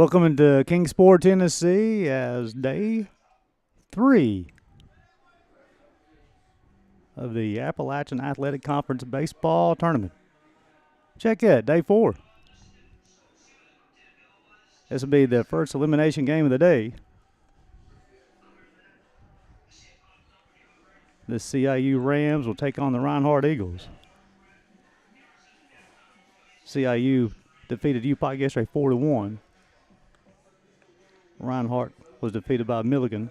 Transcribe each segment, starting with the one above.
Welcome into Kingsport, Tennessee as day 3 of the Appalachian Athletic Conference Baseball Tournament. Check it, day 4. This will be the first elimination game of the day. The CIU Rams will take on the Reinhardt Eagles. CIU defeated UPike yesterday 4-1. Reinhardt was defeated by Milligan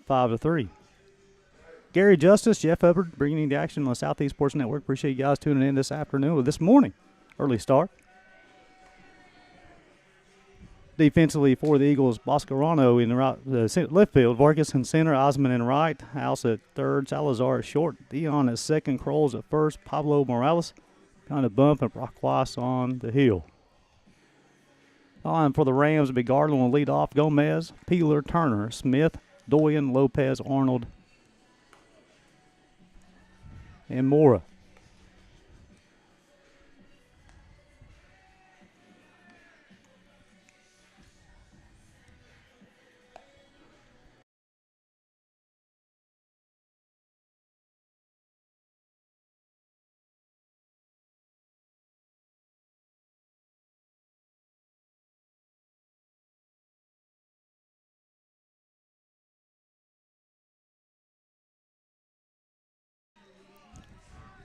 5-3. Gary Justice, Jeff Hubbard, bringing you the action on the Southeast Sports Network. Appreciate you guys tuning in this afternoon or this morning. Early start. Defensively for the Eagles, Boscarano in the left field, Vargas in center, Osman in right, House at third, Salazar at short, Dion at second, Kroles at first, Pablo Morales kind of bump, and Brockwas on the hill. On for the Rams will be Garland will lead off, Gomez, Peeler, Turner, Smith, Doyen, Lopez, Arnold, and Mora.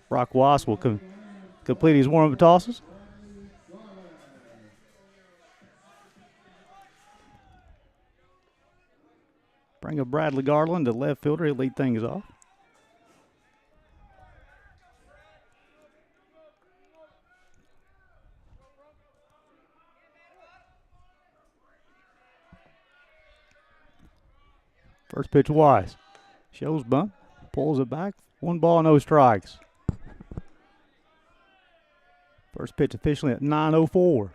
Brockwas will complete his warm-up tosses. Bring up Bradley Garland, the left fielder. He'll lead things off. First pitch Wise. Shows bunt. Pulls it back. 1 ball, no strikes. First pitch officially at 9:04.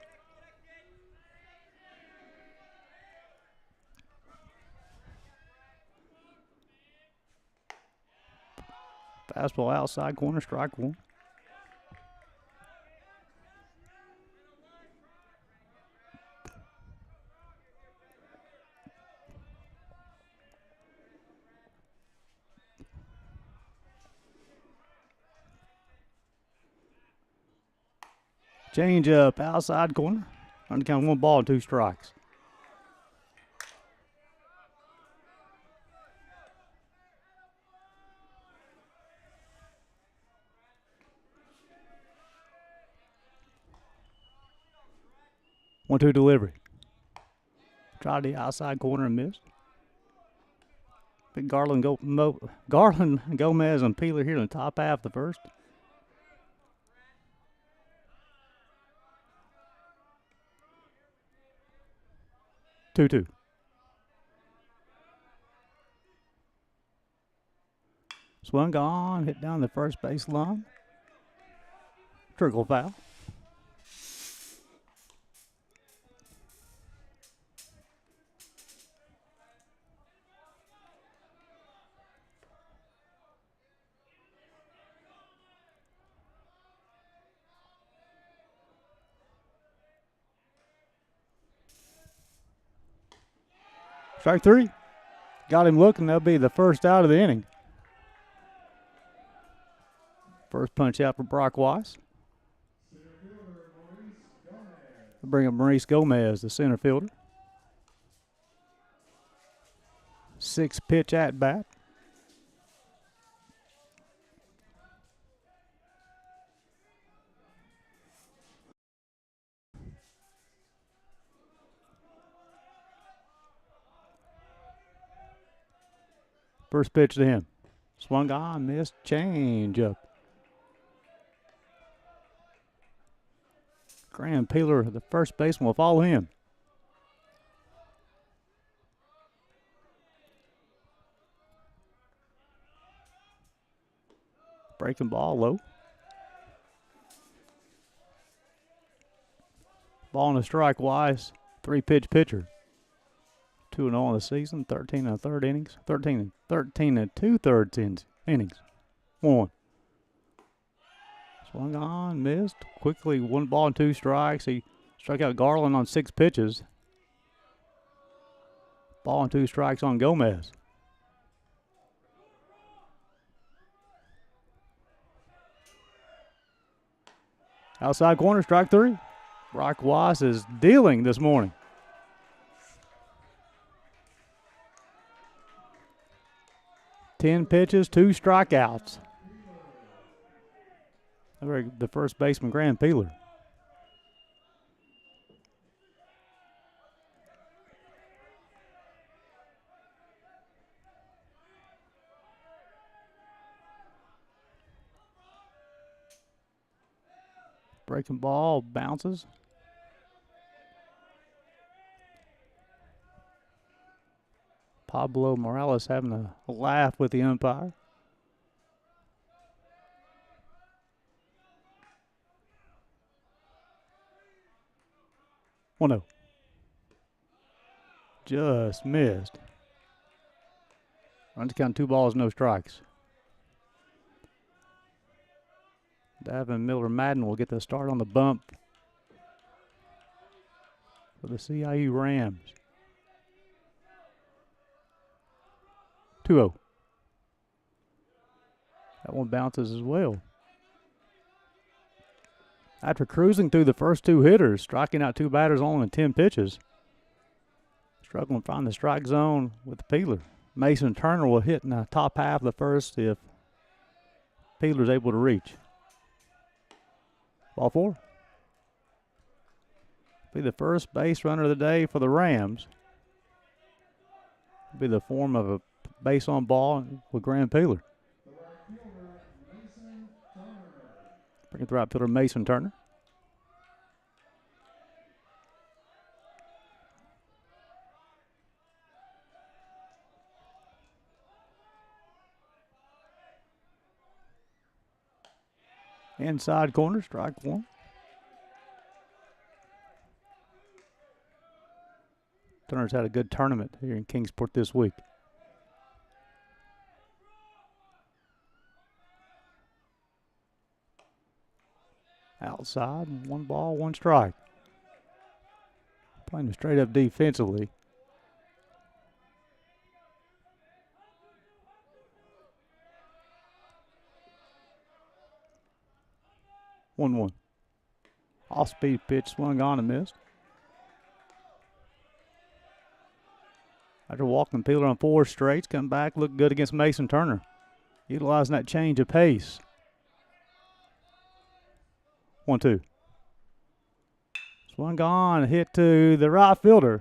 Fastball outside corner, strike 1. Change up outside corner. On the count 1 ball, 2 strikes. One-two delivery. Tried the outside corner and missed. Big Garland, Gomez, and Peeler here in the top half of the first. Two. Swung on, hit down the first base line. Trickle foul. Strike 3. Got him looking. That'll be the first out of the inning. First punch out for Brock Weiss. Bring up Maurice Gomez, the center fielder. 6 pitch at bat. First pitch to him. Swung on, missed, change up. Graham Peeler, the first baseman, will follow him. Breaking ball low. Ball and a strike Wise. 3-pitch pitcher. 2-0 on the season, 13 and a third innings, 13 and 2/3 innings. 1-1. Swung on, missed. Quickly, 1 ball and 2 strikes. He struck out Garland on 6 pitches. Ball and 2 strikes on Gomez. Outside corner, strike 3. Brock Weiss is dealing this morning. Ten pitches, 2 strikeouts. The first baseman, Graham Peeler. Breaking ball, bounces. Pablo Morales having a laugh with the umpire. One no. Just missed. Runs count 2 balls, no strikes. Davin Miller-Madden will get the start on the bump for the CIU Rams. 2-0. That one bounces as well. After cruising through the first 2 hitters, striking out 2 batters only in 10 pitches, struggling to find the strike zone with Peeler. Mason Turner will hit in the top half of the first if Peeler's able to reach. Ball 4. Be the first base runner of the day for the Rams. Be the form of a base on ball with Graham Peeler. Bring it to right fielder Mason Turner. Inside corner, strike 1. Turner's had a good tournament here in Kingsport this week. Outside, 1 ball, 1 strike. Playing straight up defensively. One. Off-speed pitch, swung on and missed. After walking Peeler on 4 straights, come back, looked good against Mason Turner. Utilizing that change of pace. 1-2. Swung on, hit to the right fielder.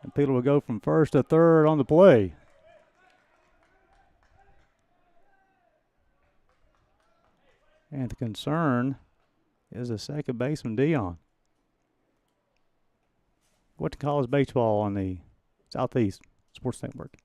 And Peeler will go from first to third on the play. And the concern is the second baseman, Dion. What to call his baseball on the Southeast Sports Network.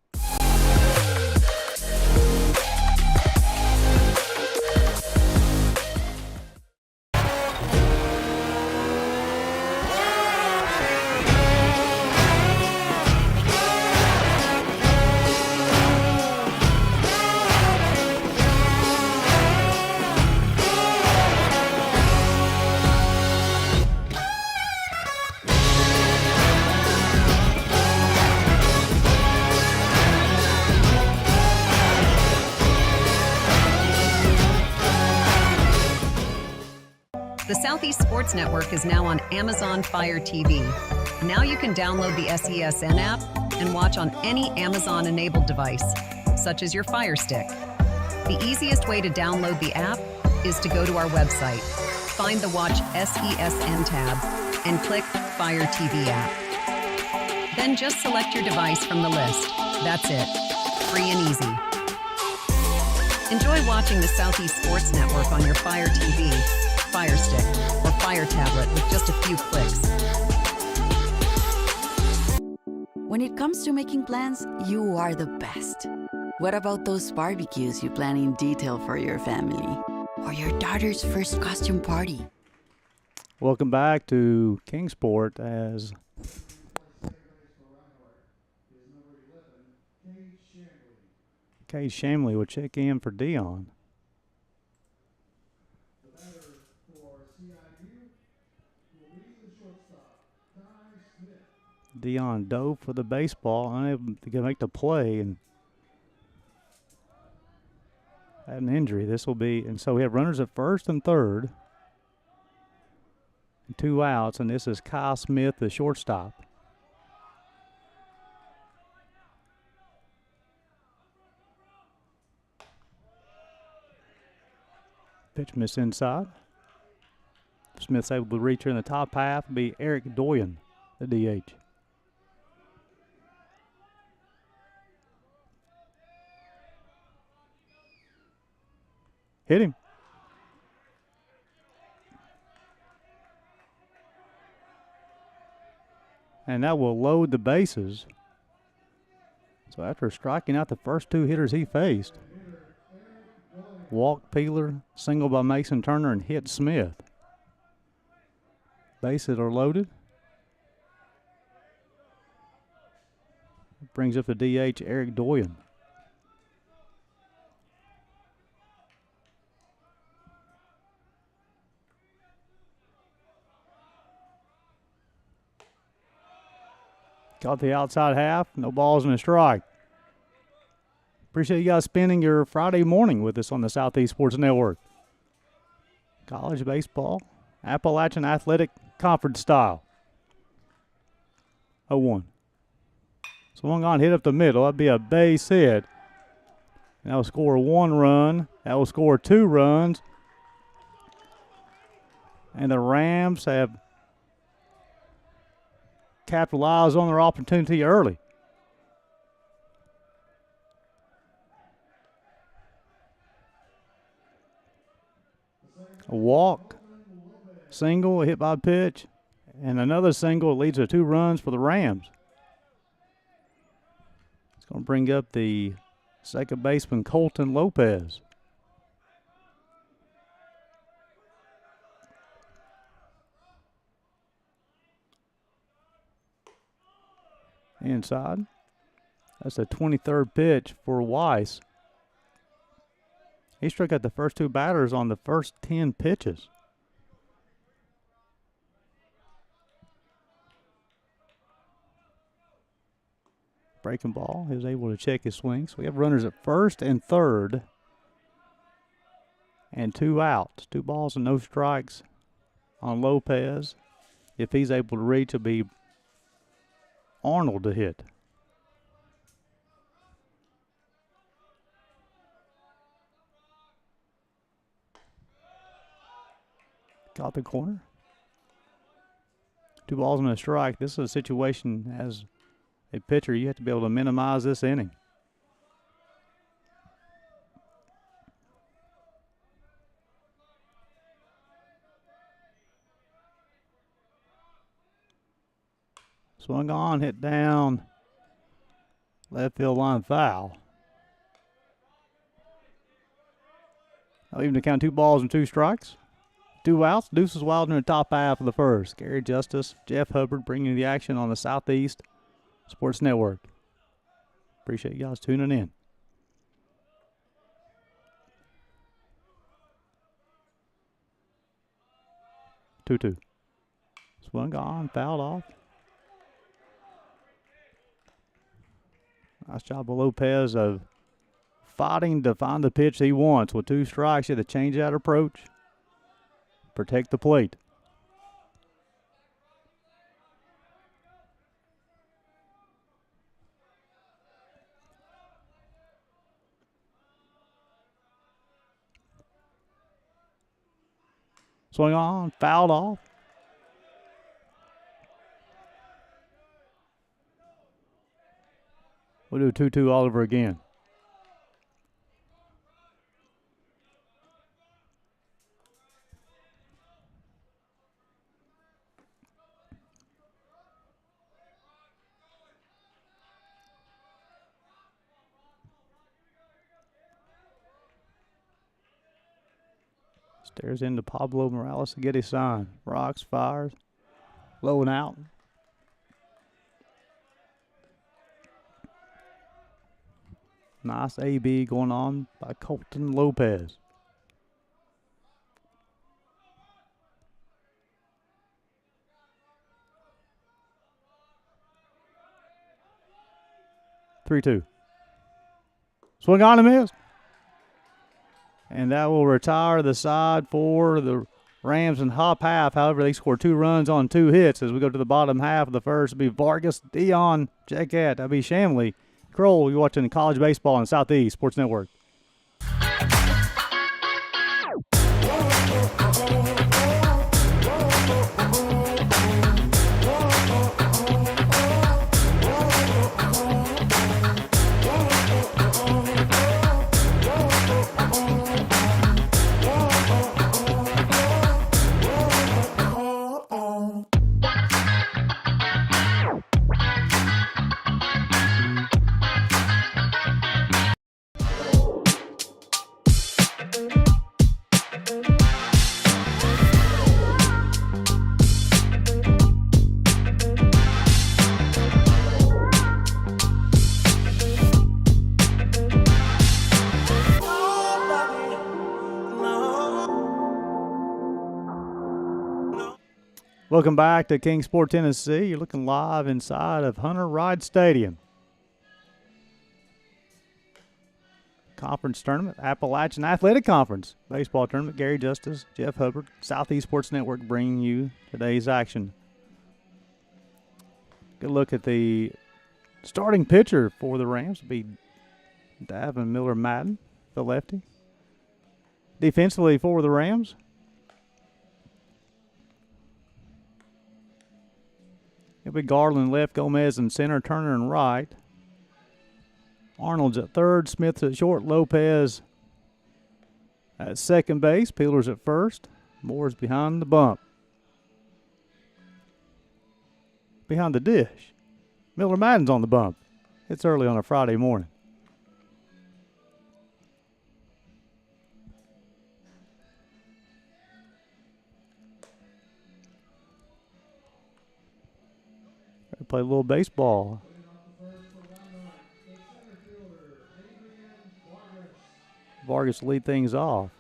The Southeast Sports Network is now on Amazon Fire TV. Now you can download the SESN app and watch on any Amazon-enabled device, such as your Fire Stick. The easiest way to download the app is to go to our website, find the Watch SESN tab, and click Fire TV app. Then just select your device from the list. That's it. Free and easy. Enjoy watching the Southeast Sports Network on your Fire TV, Fire Stick, or Fire Tablet with just a few clicks. When it comes to making plans, you are the best. What about those barbecues you plan in detail for your family? Or your daughter's first costume party? Welcome back to Kingsport as Cade Shamley will check in for Dion. Dion dove for the baseball, unable to make the play, and had an injury. This will be, and so we have runners at first and third, and 2 outs, and this is Kyle Smith, the shortstop. Pitch miss inside. Smith's able to reach her in the top half. It'll be Eric Doyen, the DH. Hit him. And that will load the bases. So after striking out the first 2 hitters he faced, walk Peeler, single by Mason Turner, and hit Smith. Bases are loaded. Brings up the DH, Eric Doyen. Got the outside half, no balls and a strike. Appreciate you guys spending your Friday morning with us on the Southeast Sports Network. College baseball, Appalachian Athletic Conference style. 0-1. Swung on, hit up the middle. That'd be a base hit. That will score 1 run. That will score 2 runs. And the Rams have capitalized on their opportunity early. A walk, single, hit by pitch, and another single leads to 2 runs for the Rams. It's going to bring up the second baseman, Colton Lopez. Inside. That's the 23rd pitch for Weiss. He struck out the first 2 batters on the first 10 pitches. Breaking ball. He was able to check his swing. So we have runners at first and third. And 2 outs. 2 balls and no strikes on Lopez. If he's able to reach, it'll be Arnold to hit. Got the corner. 2 balls and a strike. This is a situation as a pitcher, you have to be able to minimize this inning. Swung on, hit down. Left field line foul. I'll even count 2 balls and 2 strikes. 2 outs. Deuces Wild in the top half of the first. Gary Justice, Jeff Hubbard bringing you the action on the Southeast Sports Network. Appreciate you guys tuning in. Two. Swung on, fouled off. Nice job of Lopez of fighting to find the pitch he wants. With 2 strikes, he had to change that approach. Protect the plate. Swung on, fouled off. We'll do 2-2 all over again. Stares into Pablo Morales to get his sign. Rocks, fires, low and out. Nice AB going on by Colton Lopez. Three-two. Swing on and miss. And that will retire the side for the Rams in hop half. However, they score 2 runs on 2 hits as we go to the bottom half of the first. It'll be Vargas, Dion, Jackett. That'll be Shamley. Kroll, you're watching college baseball on Southeast Sports Network. Welcome back to Kingsport, Tennessee. You're looking live inside of Hunter Ride Stadium. Conference tournament, Appalachian Athletic Conference. Baseball tournament, Gary Justice, Jeff Hubbard, Southeast Sports Network bringing you today's action. Good look at the starting pitcher for the Rams. It'll be Davin Miller-Madden, the lefty. Defensively for the Rams, it'll be Garland left, Gomez in center, Turner in right. Arnold's at third, Smith's at short, Lopez at second base, Peeler's at first, Moore's behind the bump. Behind the dish, Miller-Madden's on the bump. It's early on a Friday morning. Play a little baseball. Vargas lead things off.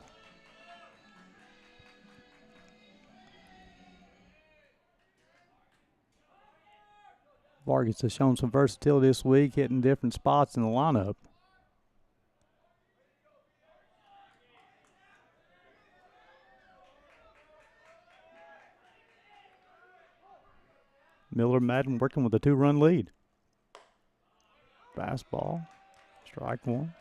Vargas has shown some versatility this week, hitting different spots in the lineup. Miller-Madden working with a 2-run lead. Fastball, strike one.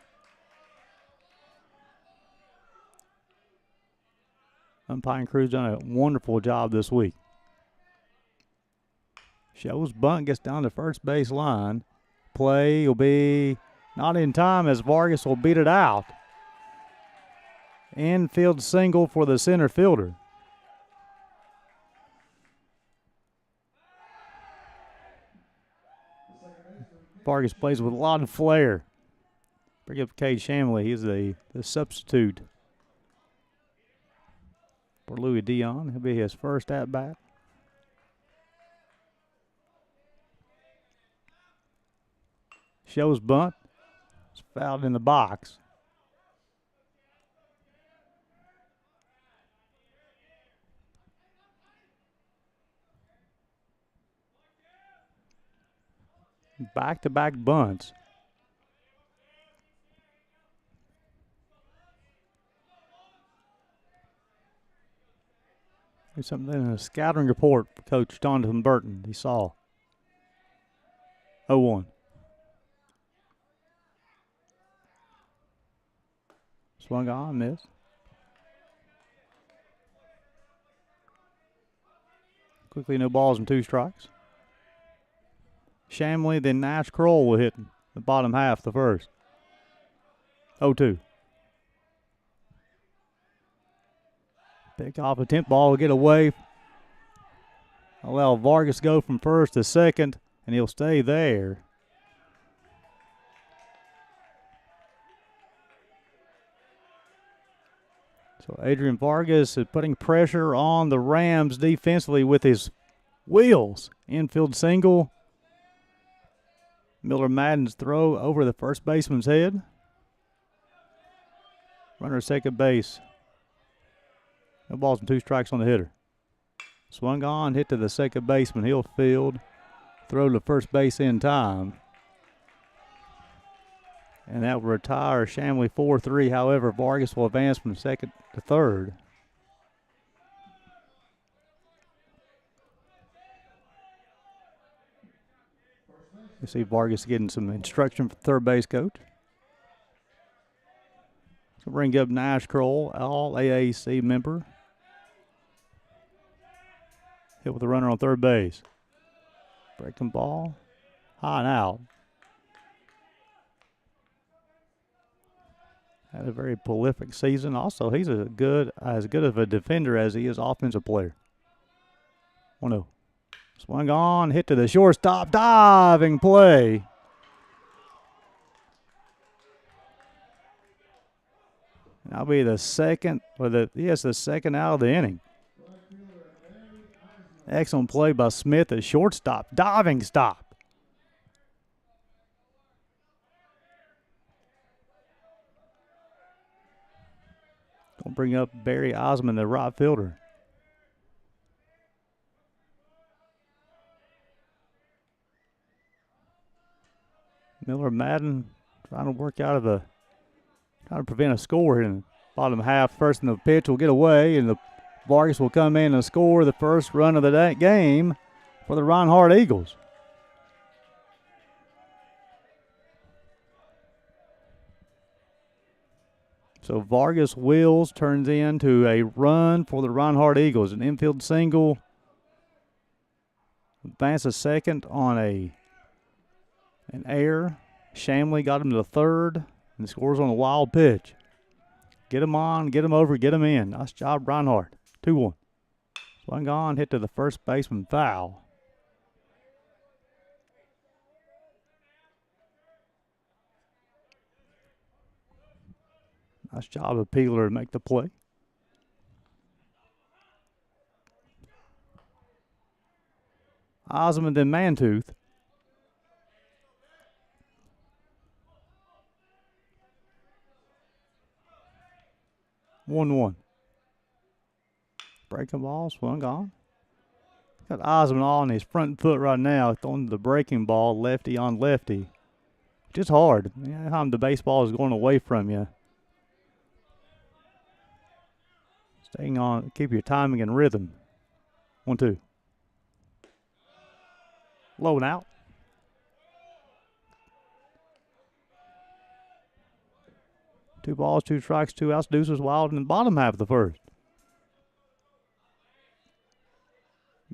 Umpiring crew's done a wonderful job this week. Shows bunt, gets down to first base line. Play will be not in time as Vargas will beat it out. Infield single for the center fielder. Vargas plays with a lot of flair. Bring up Cade Shamley. He's the substitute for Louis Dion. He'll be his first at-bat. Shows bunt. It's fouled in the box. Back-to-back bunts. There's something in a scouting report for Coach Jonathan Burton. He saw 0-1. Swung on, miss. Quickly, no balls and 2 strikes. Shamley, then Nash Kroll will hit the bottom half of the first. 0-2. Pick off a temp ball, will get away. Allow Vargas go from first to second, and he'll stay there. So Adrian Vargas is putting pressure on the Rams defensively with his wheels. Infield single. Miller Madden's throw over the first baseman's head. Runner at second base. No balls and 2 strikes on the hitter. Swung on, hit to the second baseman. He'll field. Throw to first base in time. And that will retire Shamley 4-3. However, Vargas will advance from second to third. You see Vargas getting some instruction from third base coach. So bring up Nash Kroll, all AAC member. Hit with a runner on third base. Breaking ball, high and out. Had a very prolific season. Also, he's as good of a defender as he is offensive player. 1-0. Swung on, hit to the shortstop, diving play. And that'll be the second, the second out of the inning. Excellent play by Smith at shortstop, diving stop. Gonna bring up Barry Osmond, the right fielder. Miller Madden trying to prevent a score in the bottom half. First in the pitch will get away, and the Vargas will come in and score the first run of the game for the Reinhardt Eagles. So Vargas wheels, turns into a run for the Reinhardt Eagles. An infield single. Advances second on an error. Shamley got him to the third and scores on a wild pitch. Get him on, get him over, get him in. Nice job, Reinhardt. 2-1. Swung on, hit to the first baseman, foul. Nice job of Peeler to make the play. Osmond and Mantooth. One. Breaking ball, swung on. Got Osmond on his front foot right now, throwing the breaking ball lefty on lefty. Just hard. Anytime the baseball is going away from you. Staying on, keep your timing and rhythm. 1-2. Low and out. Two balls, 2 strikes, 2 outs. Deuces wild in the bottom half of the first.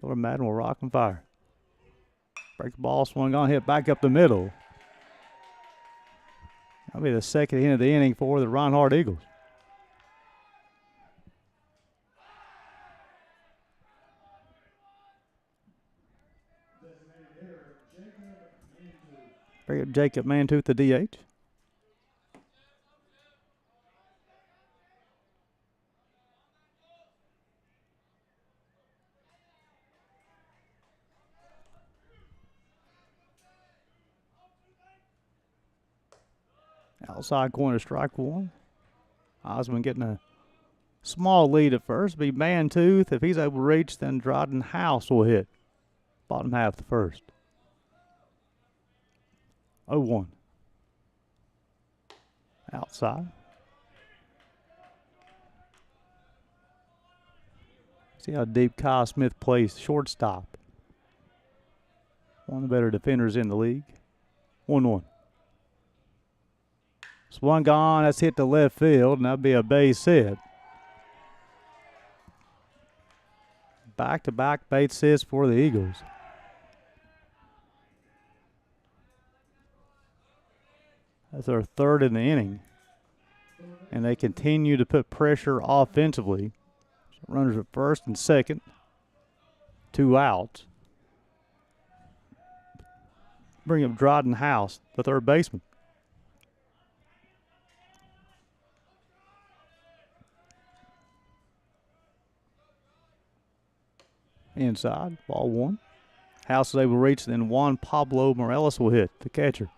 Miller Madden will rock and fire. Break the ball, swung on, hit back up the middle. That'll be the second hit of the inning for the Reinhardt Eagles. Bring up Jacob Mantooth, the DH. Outside corner, strike 1. Osmond getting a small lead at first. Be Mantooth. If he's able to reach, then Dryden House will hit. Bottom half of the first. 0-1. Outside. See how deep Kyle Smith plays shortstop. One of the better defenders in the league. 1-1. Swung on, that's hit to left field, and that'll be a base hit. Back-to-back base hits for the Eagles. That's their third in the inning. And they continue to put pressure offensively. So runners at first and second. 2 outs. Bring up Dryden House, the third baseman. Inside, ball 1. House is able to reach, then Juan Pablo Morales will hit, the catcher.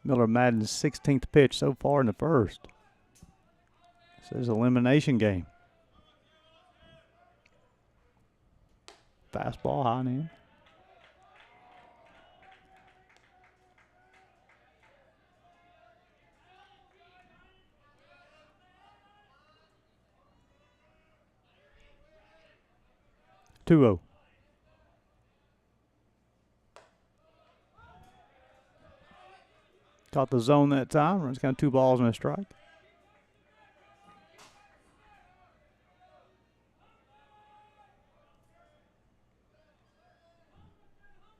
Miller Madden's 16th pitch so far in the first. This is an elimination game. Fastball high and in. Two-oh. Caught the zone that time. Runs kind of 2 balls and a strike.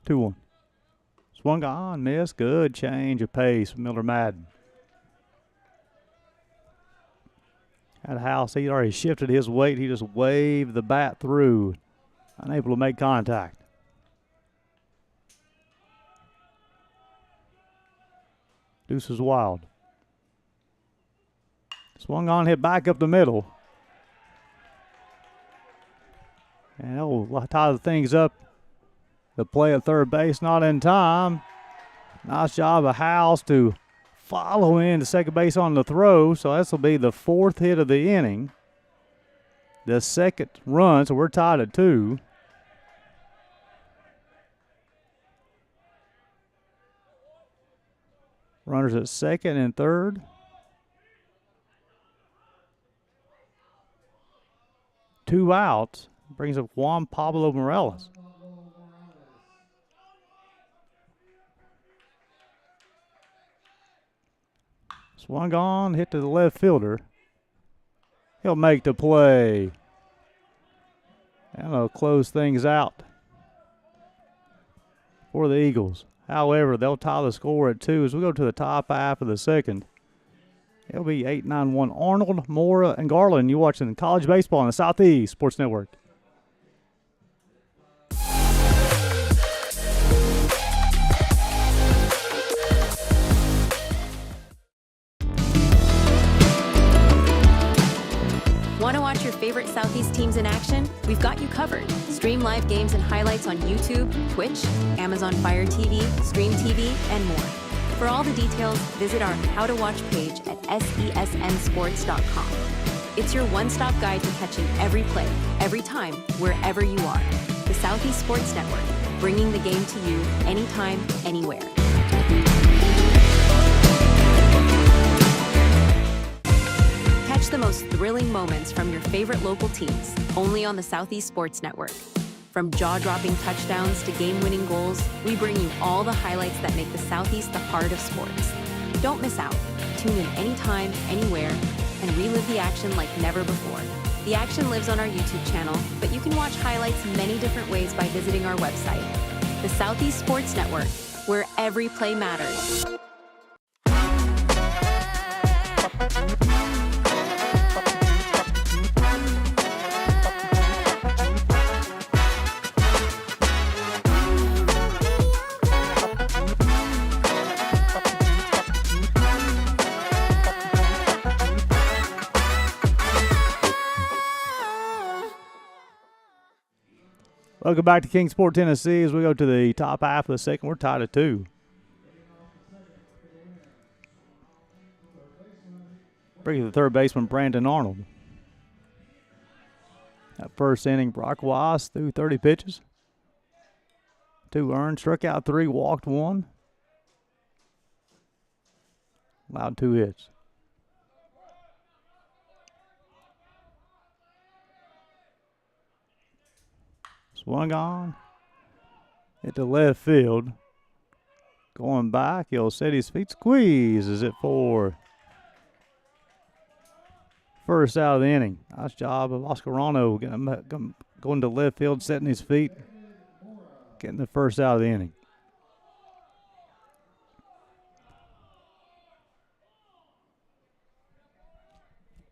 Two-one. Swung on, missed. Good change of pace from Miller Madden. At House, he already shifted his weight. He just waved the bat through, unable to make contact. Deuce is wild. Swung on, hit back up the middle. And that will tie the things up. The play at third base, not in time. Nice job of House to follow in to second base on the throw. So this will be the 4th hit of the inning. The second run, so we're tied at 2. Runners at second and third. Two outs. Brings up Juan Pablo Morales. Swung on, hit to the left fielder. He'll make the play. And they'll close things out for the Eagles. However, they'll tie the score at 2 as we go to the top half of the second. It'll be 8-9-1. Arnold, Mora, and Garland. You're watching college baseball on the Southeast Sports Network. Want to watch your favorite Southeast teams in action? We've got you covered. Stream live games and highlights on YouTube, Twitch, Amazon Fire TV, Stream TV, and more. For all the details, visit our How to Watch page at sesnsports.com. It's your one-stop guide to catching every play, every time, wherever you are. The Southeast Sports Network, bringing the game to you anytime, anywhere. Catch the most thrilling moments from your favorite local teams, only on the Southeast Sports Network. From jaw-dropping touchdowns to game-winning goals, we bring you all the highlights that make the Southeast the heart of sports. Don't miss out. Tune in anytime, anywhere, and relive the action like never before. The action lives on our YouTube channel, but you can watch highlights many different ways by visiting our website. The Southeast Sports Network, where every play matters. Welcome back to Kingsport, Tennessee. As we go to the top half of the second, we're tied at 2. Bringing the third baseman, Brandon Arnold. That first inning, Brock Weiss threw 30 pitches. 2 earned, struck out 3, walked 1. Allowed 2 hits. Swung on. Hit to left field. Going back, he'll set his feet. Squeezes it for first out of the inning. Nice job of Oscarano going to left field, setting his feet, getting the first out of the inning.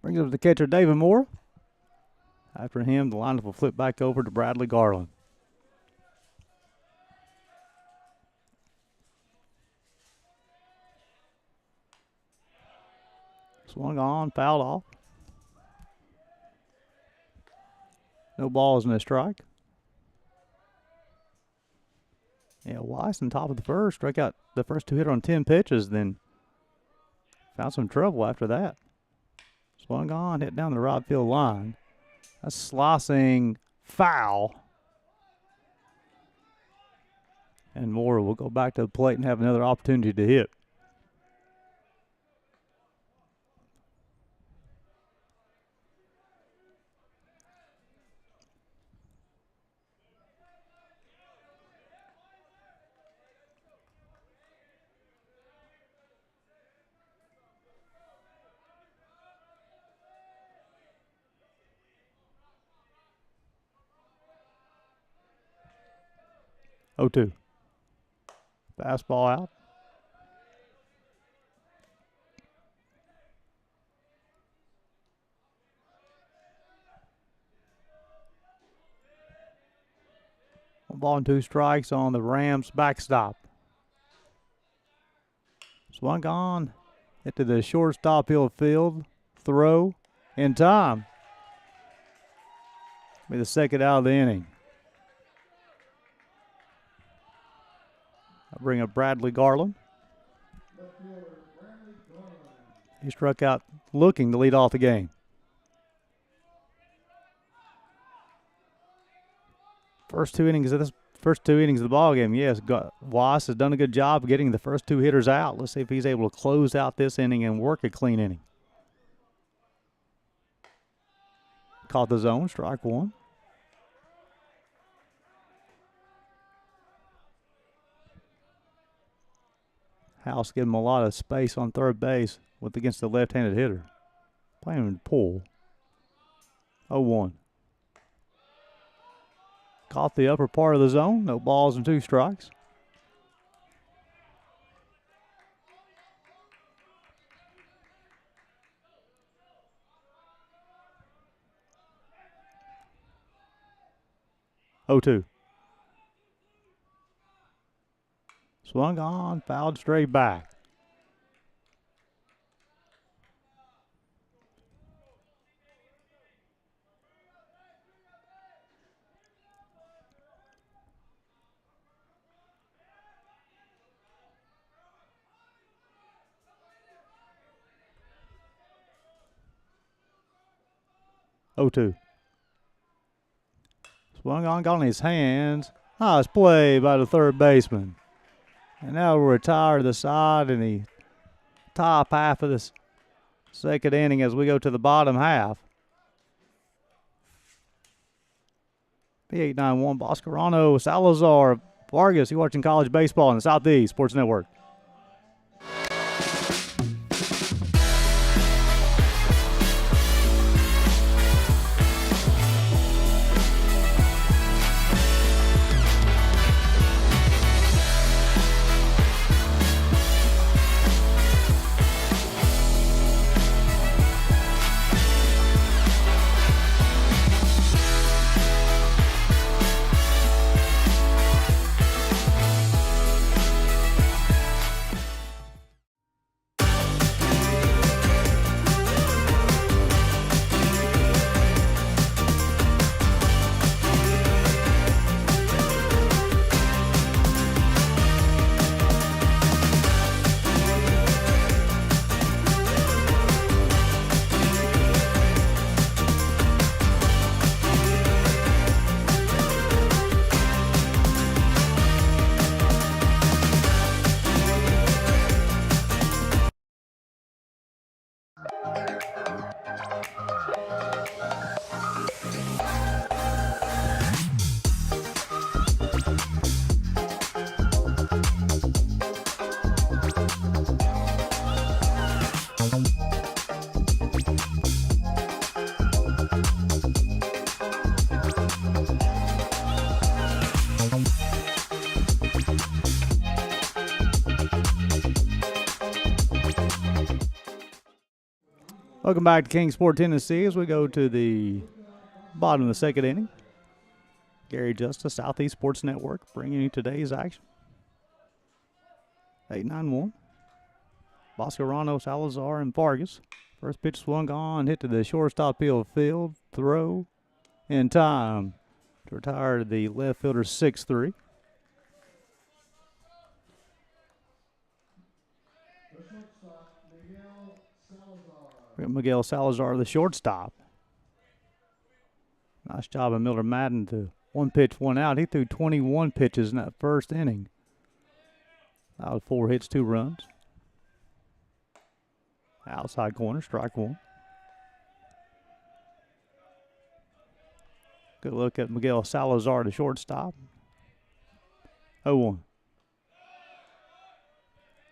Brings up the catcher, David Moore. After him, the lineup will flip back over to Bradley Garland. Swung on, fouled off. No balls and a strike. Yeah, Weiss on top of the first. Struck out the first 2 hitters on 10 pitches, then found some trouble after that. Swung on, hit down the right field line. A slicing foul. And Moore will go back to the plate and have another opportunity to hit. Oh, 2. Fastball out. One ball and 2 strikes on the Rams backstop. Swung on. Hit to the shortstop field. Throw in time. Be the second out of the inning. I'll bring up Bradley Garland. He struck out looking to lead off the game. First two innings of the ball game. Yes, Weiss has done a good job of getting the first 2 hitters out. Let's see if he's able to close out this inning and work a clean inning. Caught the zone, strike 1. House giving him a lot of space on third base against the left-handed hitter. Playing him in pull. 0-1. Caught the upper part of the zone. No balls and 2 strikes. Oh, 2. Swung on, fouled straight back. Oh, 2. Swung on, got on his hands. Nice play by the third baseman. And now we'll retire to the side in the top half of this second inning as we go to the bottom half. P891 Boscarano, Salazar, Vargas. You're watching college baseball on the Southeast Sports Network. Welcome back to Kingsport, Tennessee, as we go to the bottom of the second inning. Gary Justice, Southeast Sports Network, bringing you today's action. 8-9-1. Boscarano, Salazar, and Vargas. First pitch swung on, hit to the shortstop field. Throw in time to retire the left fielder 6-3. Miguel Salazar, the shortstop. Nice job of Miller Madden to one pitch, one out. He threw 21 pitches in that first inning. That was 4 hits, 2 runs. Outside corner, strike one. Good look at Miguel Salazar, the shortstop. 0-1.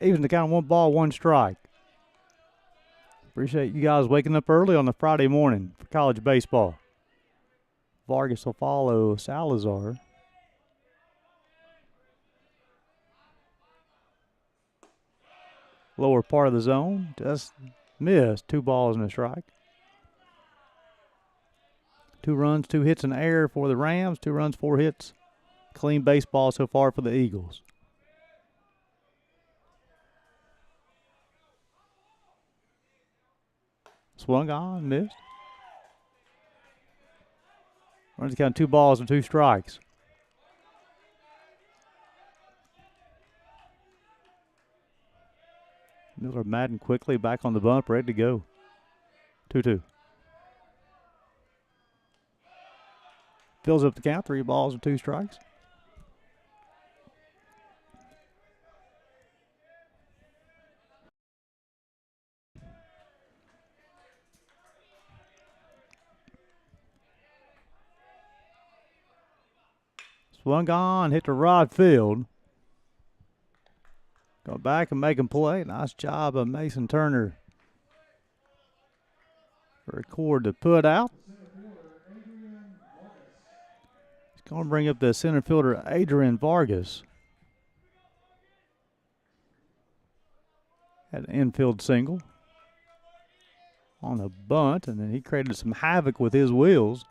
Even the count, 1 ball, 1 strike. Appreciate you guys waking up early on a Friday morning for college baseball. Vargas will follow Salazar. Lower part of the zone, just missed. 2 balls and a strike. 2 runs, 2 hits in the air for the Rams. 2 runs, 4 hits. Clean baseball so far for the Eagles. Swung on, missed. Runs count 2 balls and 2 strikes. Miller Madden quickly back on the bump, ready to go. 2-2. Fills up the count, 3 balls and 2 strikes. Swung on, hit the right field. Go back and make him play. Nice job of Mason Turner. Record to put out. He's going to bring up the center fielder, Adrian Vargas. Had an infield single on a bunt, and then he created some havoc with his wheels.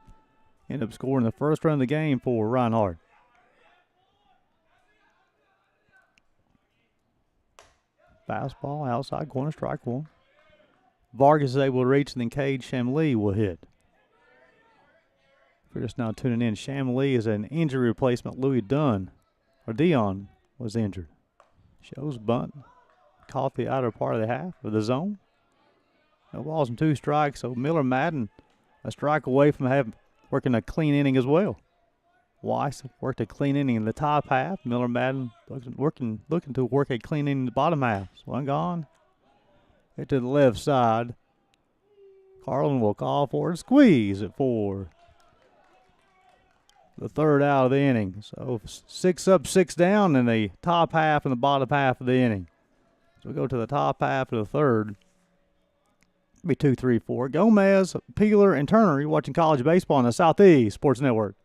Ended up scoring the first run of the game for Reinhardt. Fastball, outside corner, strike one. Vargas is able to reach, and then Cade Chamlee will hit. If you're just now tuning in, Chamlee is an injury replacement. Louis Dion was injured. Shows bunt. Caught the outer part of the half of the zone. No balls and 2 strikes, so Miller Madden a strike away from working a clean inning as well. Weiss worked a clean inning in the top half. Miller Madden looking to work a clean inning in the bottom half. Swung on. Hit to the left side. Carlin will call for a squeeze at 4. The 3rd out of the inning. So 6 up, 6 down in the top half and the bottom half of the inning. So we go to the top half of the 3rd. It'll be 2, 3, 4. Gomez, Peeler, and Turner. You're watching college baseball on the Southeast Sports Network.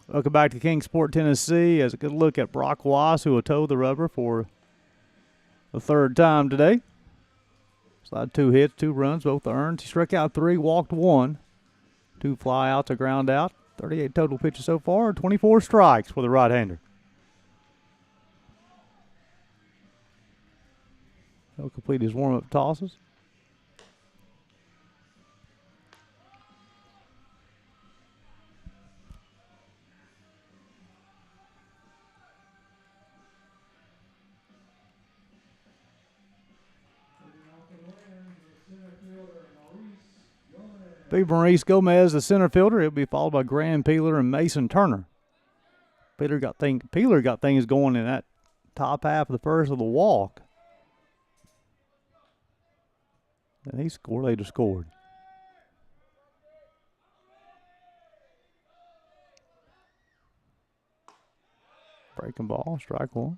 Welcome back to Kingsport, Tennessee. As a good look at Brock Weiss, who will toe the rubber for the 3rd time today. Slide 2 hits, 2 runs, both earned. He struck out 3, walked 1. 2 fly outs, a ground out. 38 total pitches so far, 24 strikes for the right-hander. He'll complete his warm-up tosses. Be Maurice Gomez, the center fielder. He'll be followed by Graham Peeler and Mason Turner. Peeler got things going in that top half of the first of the walk. And he later scored. Breaking ball, strike one.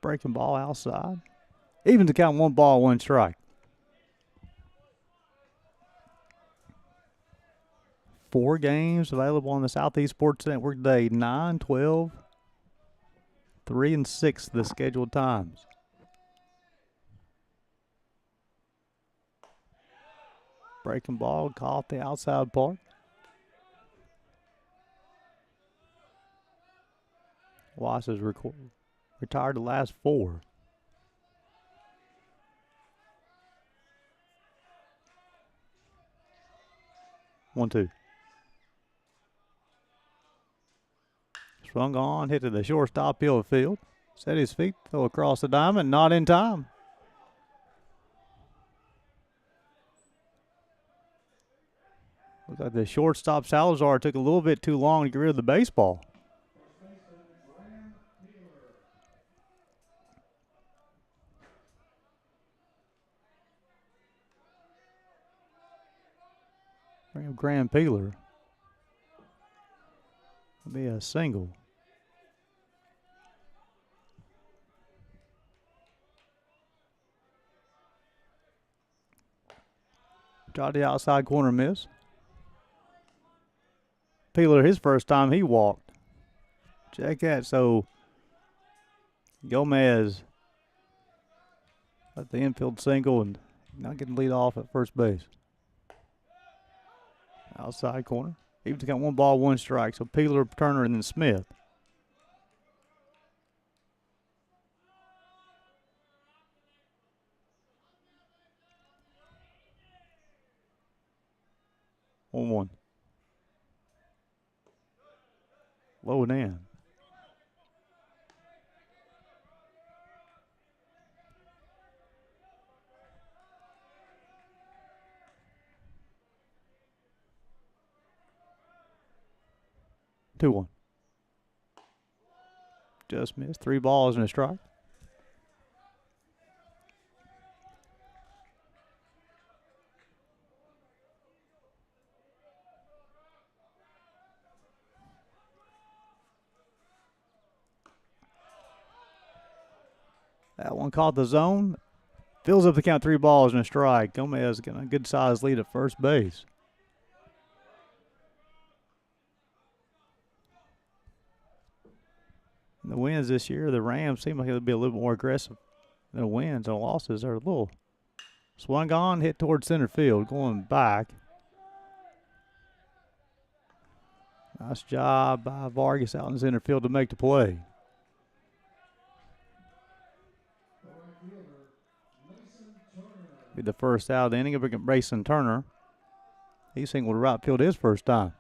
Breaking ball outside. Even to count 1 ball, 1 strike. 4 games available on the Southeast Sports Network today. 9, 12, 3, and 6 the scheduled times. Breaking ball caught the outside part. Weiss has retired the last 4. One, two. Swung on, hit to the shortstop field. Set his feet, throw across the diamond, not in time. Looks like the shortstop Salazar took a little bit too long to get rid of the baseball. Bring up Graham Peeler. It'll be a single. Tried the outside corner miss. Peeler, his first time he walked. Check that. So Gomez at the infield single and not getting lead off at first base. Outside corner. Even got 1 ball, 1 strike. So Peeler, Turner, and then Smith. One. Low and in. Two, 1. Just missed. 3 balls and a strike. That one caught the zone. Fills up the count, 3 balls and a strike. Gomez getting a good sized lead at first base. And the wins this year, the Rams seem like they'll be a little more aggressive. The wins and losses are a little swung on, hit towards center field, going back. Nice job by Vargas out in center field to make the play. Be the first out of the inning of Mason Turner. He singled to right field his first time.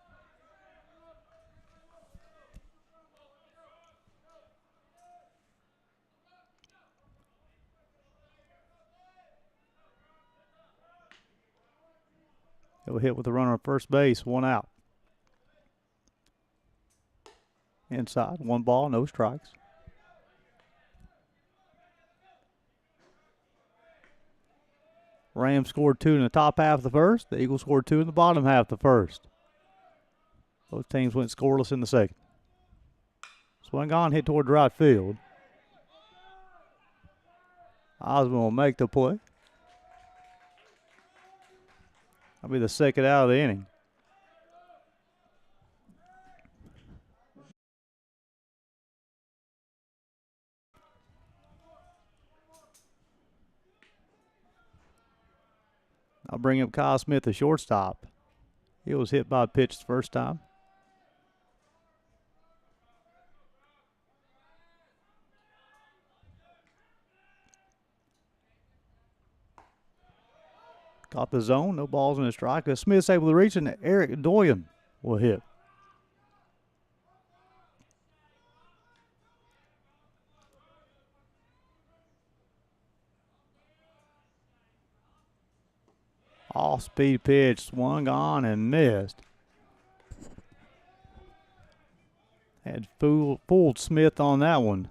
He'll hit with the runner at first base, 1 out. Inside, 1 ball, no strikes. Rams scored 2 in the top half of the first. The Eagles scored 2 in the bottom half of the first. Both teams went scoreless in the second. Swing on, hit toward right field. Osmond will make the play. That'll be the second out of the inning. I'll bring up Kyle Smith, the shortstop. He was hit by a pitch the first time. Caught the zone, no balls in the strike. Smith's able to reach, and Eric Doyen will hit. Off-speed pitch, swung on and missed. Had fooled Smith on that one.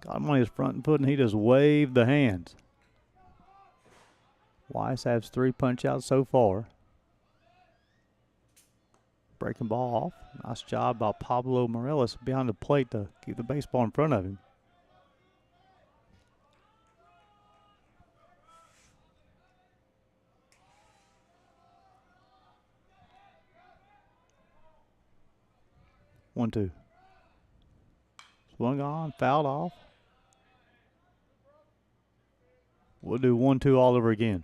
Got him on his front foot, and he just waved the hands. Weiss has 3 punch-outs so far. Breaking ball off. Nice job by Pablo Morales behind the plate to keep the baseball in front of him. One, two. Swung on, fouled off. We'll do 1-2 all over again.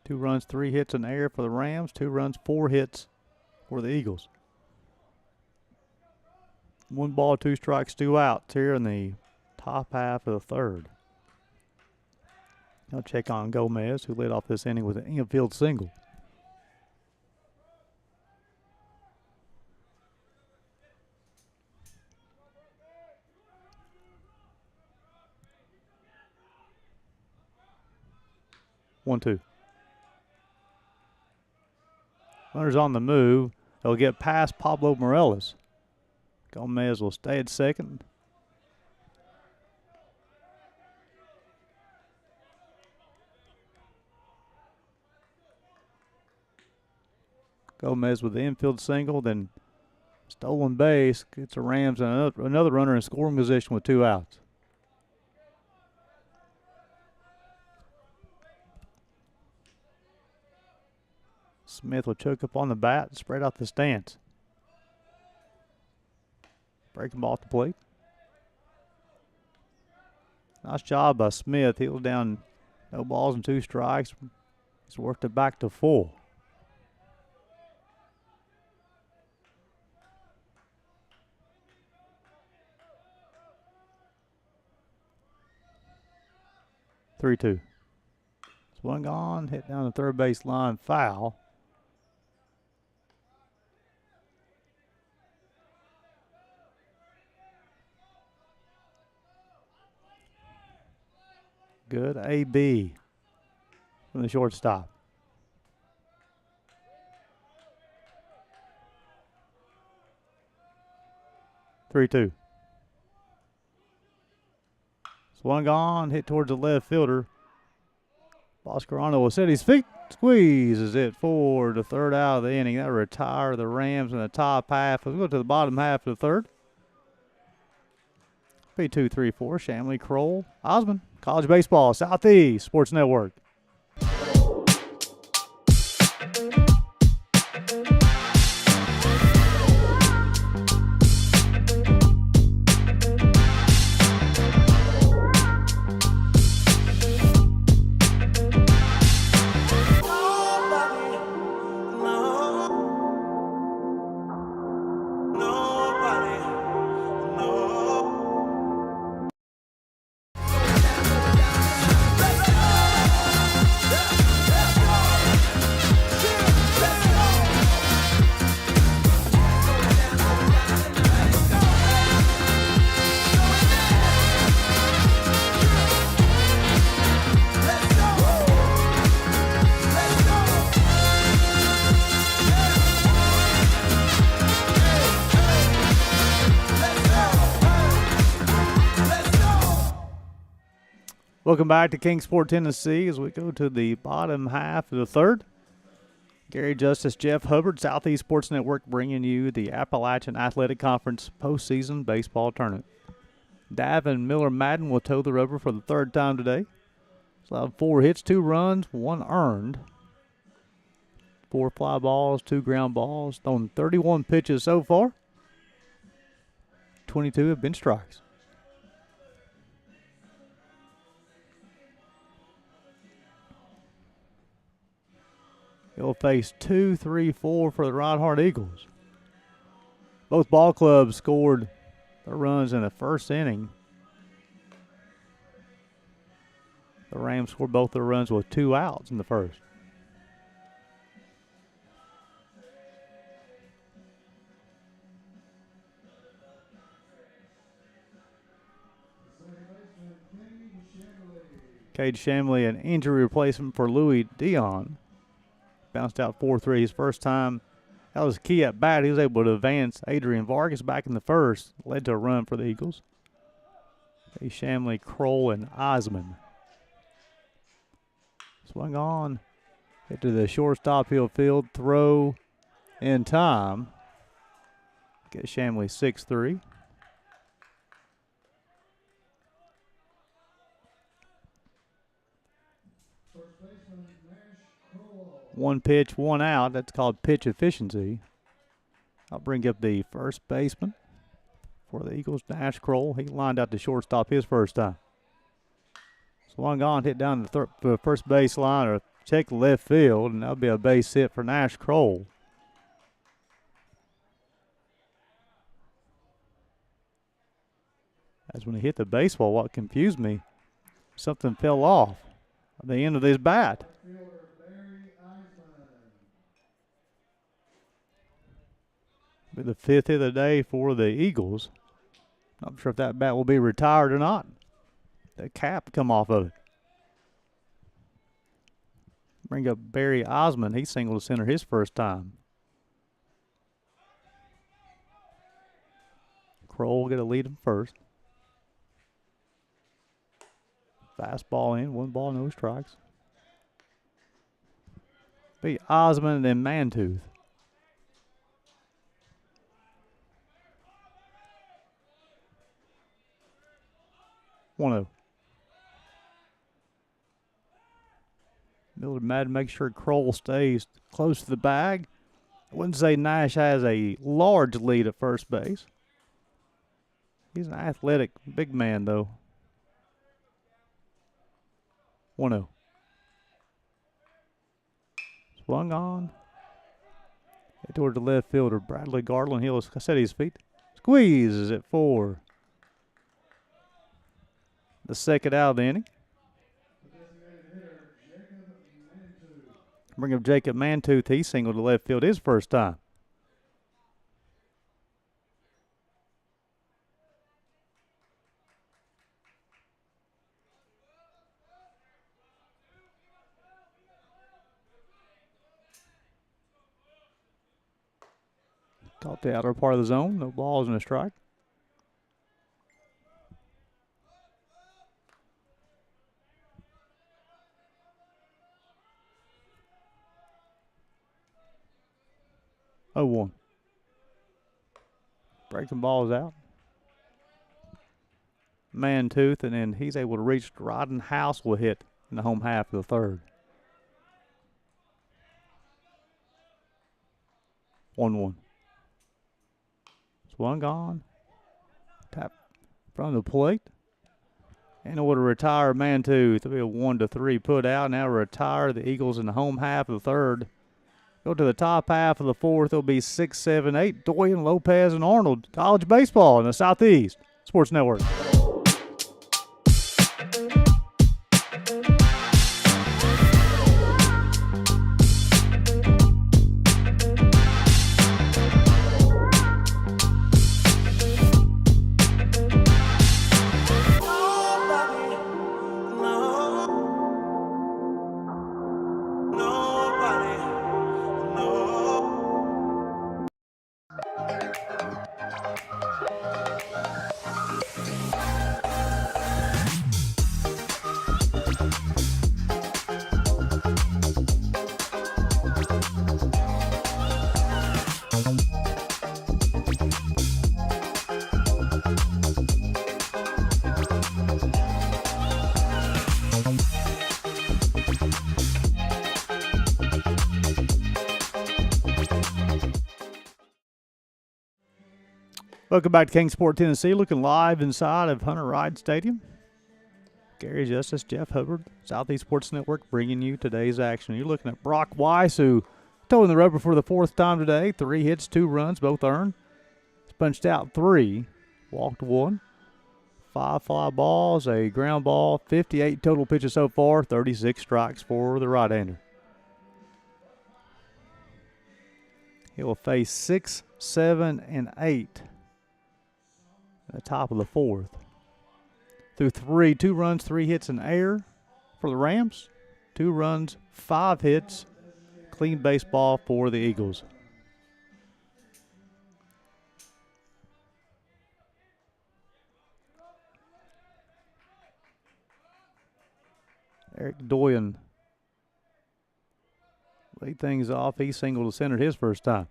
Two runs, 3 hits in the air for the Rams. 2 runs, 4 hits for the Eagles. 1 ball, 2 strikes, 2 outs here in the top half of the third. I'll check on Gomez, who led off this inning with an infield single. One, two. Runners on the move. They'll get past Pablo Morales. Gomez will stay at second. Gomez with the infield single, then stolen base, gets the Rams and another runner in scoring position with 2 outs. Smith will choke up on the bat and spread out the stance. Breaking ball at the plate. Nice job by Smith. He was down no balls and 2 strikes. He's worked it back to full. Three-two. Swung on, hit down the third base line, foul. Good AB from the shortstop. Three-two. Swung on, hit towards the left fielder. Boscarano will set his feet, squeezes it forward, the third out of the inning. That'll retire the Rams in the top half. Let's go to the bottom half of the third. P2, 3, 4, Shamley, Kroll, Osmond, College Baseball, Southeast Sports Network. Welcome back to Kingsport, Tennessee, as we go to the bottom half of the third. Gary Justice, Jeff Hubbard, Southeast Sports Network, bringing you the Appalachian Athletic Conference postseason baseball tournament. Davin Miller-Madden will toe the rubber for the 3rd time today. He's allowed 4 hits, 2 runs, 1 earned. 4 fly balls, 2 ground balls, thrown 31 pitches so far. 22 have been strikes. He'll face 2, 3, 4 for the Reinhardt Eagles. Both ball clubs scored their runs in the first inning. The Rams scored both their runs with 2 outs in the first. Cade Shamley, an injury replacement for Louis Dion. Bounced out 4-3 his first time. That was key at bat. He was able to advance Adrian Vargas back in the first. Led to a run for the Eagles. Cade Shamley, Kroll, and Osmond. Swung on. Hit to the shortstop field. Throw in time. Get Shamley 6-3. One pitch, one out. That's called pitch efficiency. I'll bring up the first baseman for the Eagles, Nash Kroll. He lined out the shortstop his first time. Swung on, hit down the first base line or check left field, and that'll be a base hit for Nash Kroll. As when he hit the baseball, what confused me, something fell off at the end of his bat. Be the fifth of the day for the Eagles. Not sure if that bat will be retired or not. The cap come off of it. Bring up Barry Osmond. He singled to center his first time. Kroll get a lead him first. Fastball in, 1 ball, no strikes. Be Osmond and then Mantooth. 1-0. Miller Madden makes sure Kroll stays close to the bag. I wouldn't say Nash has a large lead at first base. He's an athletic big man, though. 1-0. Swung on. Hit toward the left fielder. Bradley Garland. He'll set his feet. Squeezes it for the second out of the inning. Bring up Jacob Mantooth. He singled to left field his first time. Caught the outer part of the zone. No balls and a strike. Oh, 1. Breaking balls out. Mantooth, and then he's able to reach. Rodden House will hit in the home half of the third. 1-1. Swung on. Tap in front of the plate. And it would retire Mantooth. It'll be a 1-3 put out. Now retire the Eagles in the home half of the third. Go to the top half of the fourth. It'll be 6, 7, 8. Doyen, Lopez, and Arnold. College baseball in the Southeast Sports Network. Welcome back to Kingsport, Tennessee. Looking live inside of Hunter Ride Stadium. Gary Justice, Jeff Hubbard, Southeast Sports Network, bringing you today's action. You're looking at Brock Weiss, who toed in the rubber for the fourth time today. 3 hits, 2 runs, both earned. He's punched out 3, walked 1. 5 fly balls, a ground ball, 58 total pitches so far, 36 strikes for the right-hander. He will face 6, 7, and 8 at the top of the fourth. Through 2 runs, 3 hits, and error, for the Rams. 2 runs, 5 hits. Clean baseball for the Eagles. Eric Doyen laid things off. He singled to center his first time.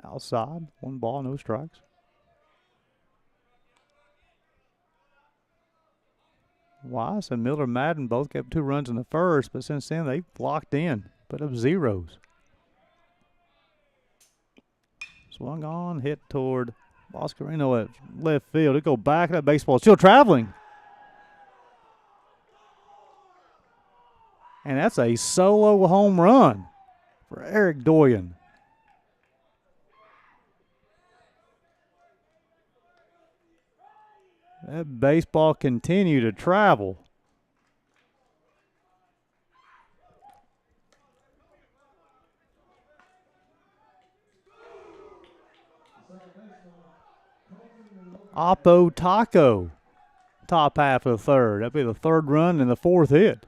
Outside, 1 ball, no strikes. Weiss and Miller Madden both kept 2 runs in the first, but since then they've locked in, put up zeros. Swung on, hit toward Boscarino at left field. It go back. That baseball is still traveling. And that's a solo home run for Eric Doyen. That baseball continued to travel. Oppo Taco, top half of the third. That'd be the 3rd run and the 4th hit.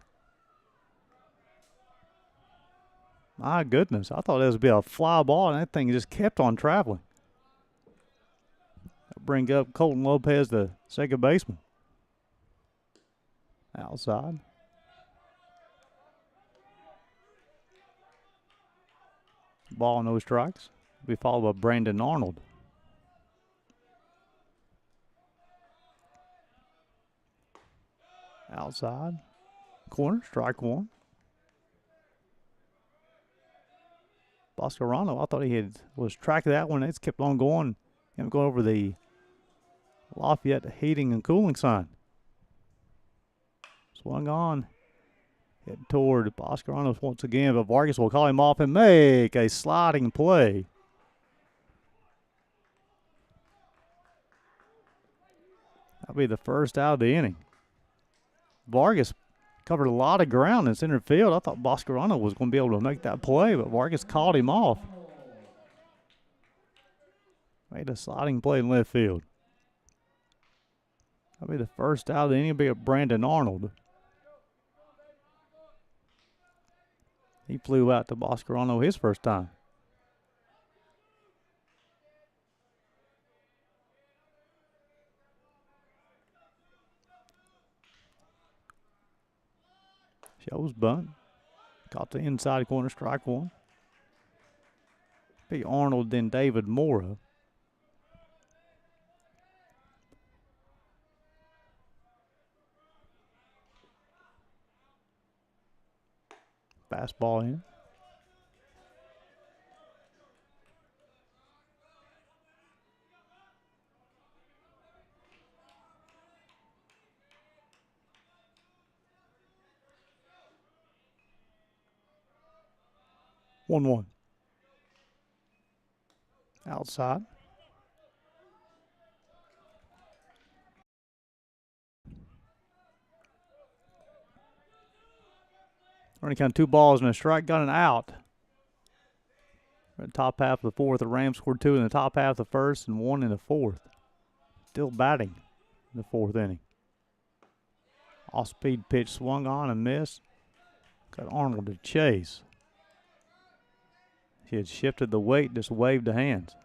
My goodness, I thought that would be a fly ball, and that thing just kept on traveling. Bring up Colton Lopez, the second baseman. Outside. Ball, no strikes. Be followed by Brandon Arnold. Outside. Corner, strike 1. Boscarano, I thought he was tracking that one. It's kept on going. Him going over the Lafayette heating and cooling sign. Swung on. Hit toward Boscarano once again, but Vargas will call him off and make a sliding play. That'll be the first out of the inning. Vargas covered a lot of ground in center field. I thought Boscarano was going to be able to make that play, but Vargas called him off. Made a sliding play in left field. That'll be the first out of the inning. It'll be a Brandon Arnold. He flew out to Boscarano his first time. Shows bunt. Caught the inside corner, strike 1. Be Arnold, then David Mora. Fastball in. One. Outside. Running count 2 balls and a strike, got an out. In the top half of the 4th, the Rams scored 2 in the top half of the 1st and 1 in the 4th. Still batting in the 4th inning. Off-speed pitch swung on and missed. Got Arnold to chase. He had shifted the weight, just waved the hands.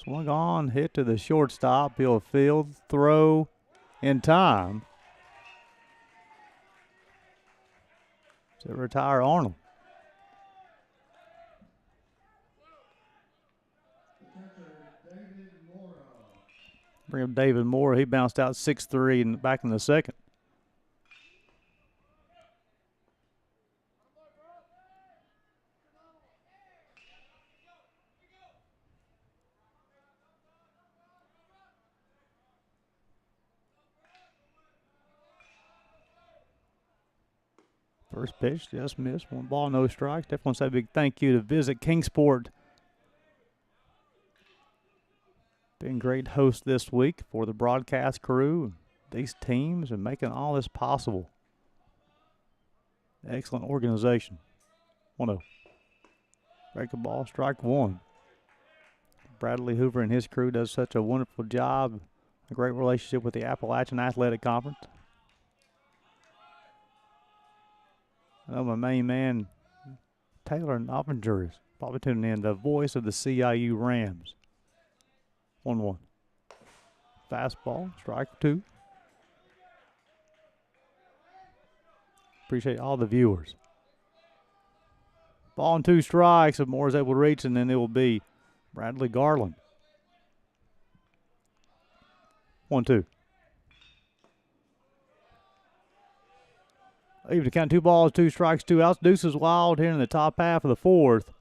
Swung on, hit to the shortstop. He'll field, throw in time to retire Arnold. Bring up David Moore. He bounced out 6-3 back in the 2nd. First pitch just missed. 1 ball, no strikes. Definitely want to say a big thank you to Visit Kingsport. Been great host this week for the broadcast crew, these teams, and making all this possible. Excellent organization. 1-0. Breaking ball, strike one. Bradley Hoover and his crew does such a wonderful job. A great relationship with the Appalachian Athletic Conference. I know my main man, Taylor Noppinger, is probably tuning in, the voice of the CIU Rams. 1-1. Fastball, strike two. Appreciate all the viewers. Ball and 2 strikes. If Moore is able to reach, and then it will be Bradley Garland. 1-2. Even to count 2 balls, 2 strikes, 2 outs. Deuces wild here in the top half of the fourth.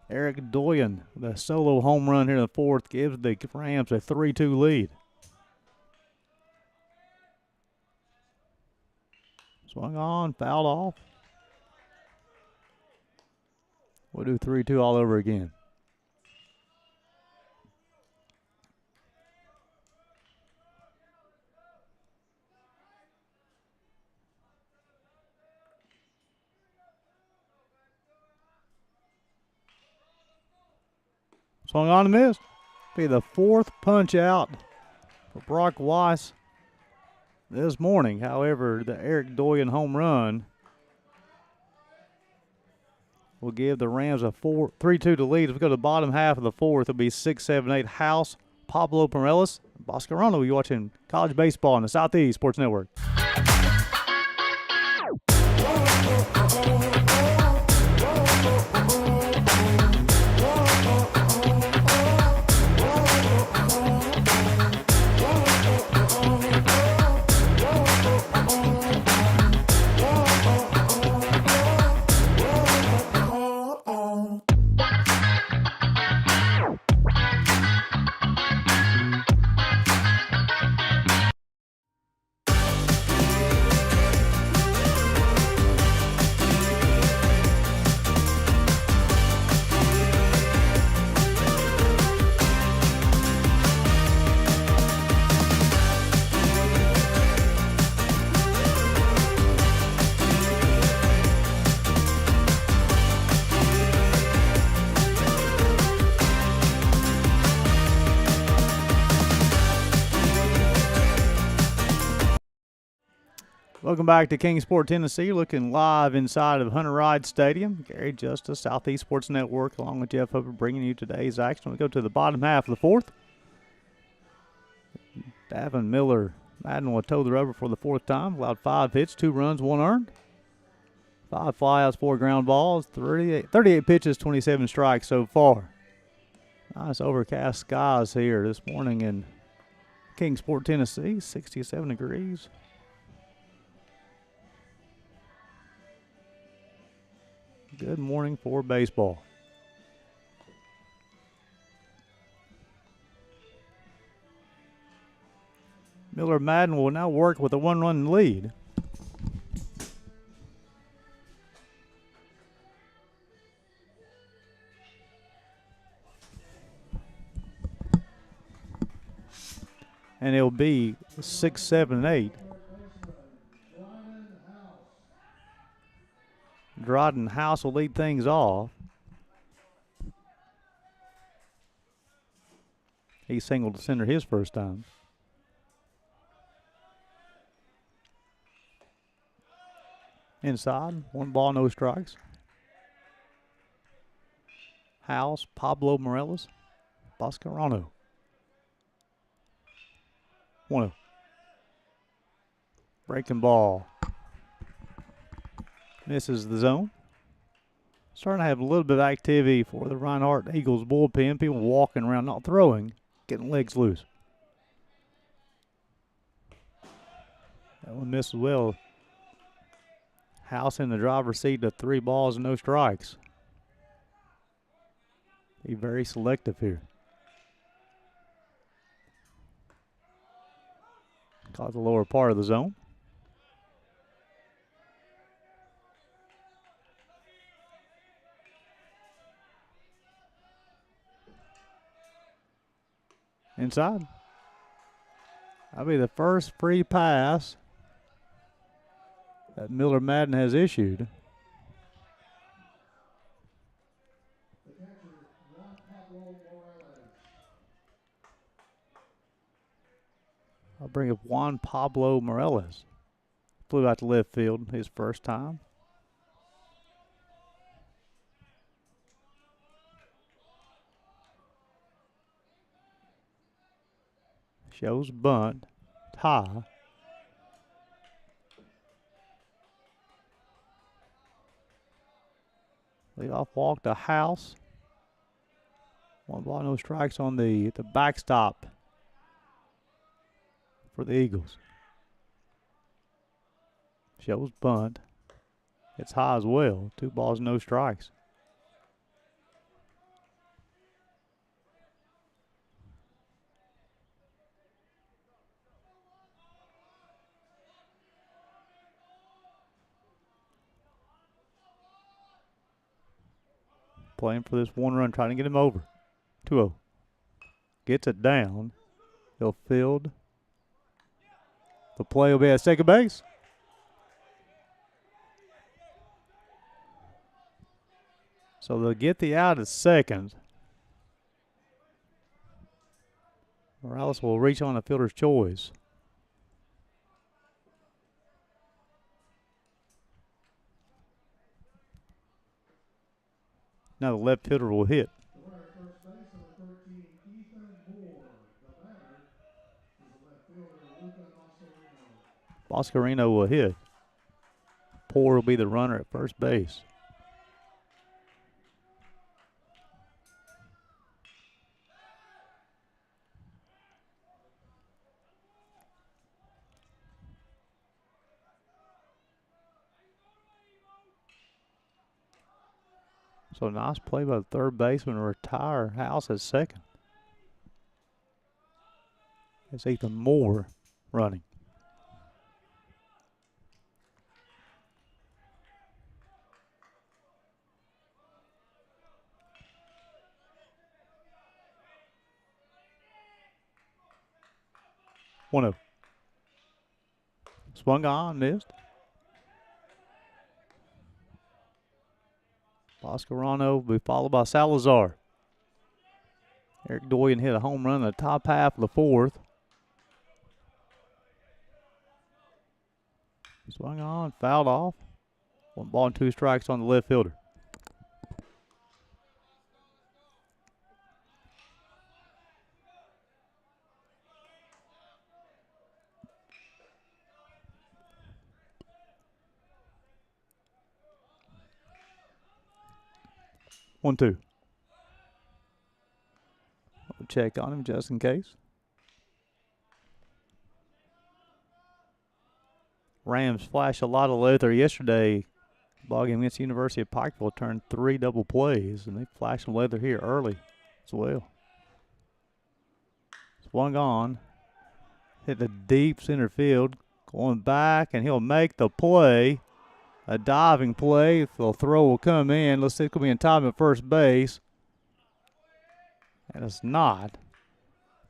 Eric Doyen, the solo home run here in the fourth, gives the Rams a 3-2 lead. Swung on, fouled off. We'll do 3-2 all over again. Swung on and missed. Be the 4th punch out for Brock Weiss this morning. However, the Eric Doyen home run will give the Rams a 3-2 to lead. As we go to the bottom half of the fourth, it'll be 6, 7, 8. House, Pablo Morales, Boscarano. You're watching college baseball on the Southeast Sports Network. Welcome back to Kingsport, Tennessee. Looking live inside of Hunter Ride Stadium. Gary Justice, Southeast Sports Network, along with Jeff Hooper, bringing you today's action. We go to the bottom half of the fourth. Davin Miller Madden will toe the rubber for the 4th time. Allowed 5 hits, 2 runs, 1 earned. 5 flyouts, 4 ground balls, 38 pitches, 27 strikes so far. Nice overcast skies here this morning in Kingsport, Tennessee. 67 degrees. Good morning for baseball. Miller Madden will now work with a 1-run lead. And it'll be 6, 7, 8. Dryden House will lead things off. He singled to center his first time. Inside, 1 ball, no strikes. House, Pablo Morales, Boscarano. 1-0. Breaking ball. Misses the zone. Starting to have a little bit of activity for the Reinhardt Eagles bullpen. People walking around, not throwing, getting legs loose. That one missed as well. House in the driver's seat to 3 balls and no strikes. Be very selective here. Caught the lower part of the zone. Inside. That'll be the first free pass that Miller Madden has issued. I'll bring up Juan Pablo Morales. Flew out to left field his first time. Shows bunt. High. Leadoff walk to House. 1 ball, no strikes on the backstop for the Eagles. Shows bunt. It's high as well. 2 balls, no strikes. Playing for this 1 run, trying to get him over. 2-0. Gets it down. He'll field. The play will be at second base. So they'll get the out at second. Morales will reach on the fielder's choice. Now the left fielder will hit. Boscarino will hit. Poor will be the runner at first base. So nice play by the third baseman to retire House at second. It's Ethan Moore running. One zero. Swung on, missed. Boscarano will be followed by Salazar. Eric Doyen hit a home run in the top half of the fourth. Swung on, fouled off. 1 ball and 2 strikes on the left fielder. One, two. We'll check on him just in case. Rams flashed a lot of leather yesterday. Ball game against the University of Pikeville turned 3 double plays, and they flashed some leather here early as well. Swung on. Hit the deep center field. Going back, and he'll make the play. A diving play. The throw will come in. Let's see, it's going to be in time at first base. And it's not.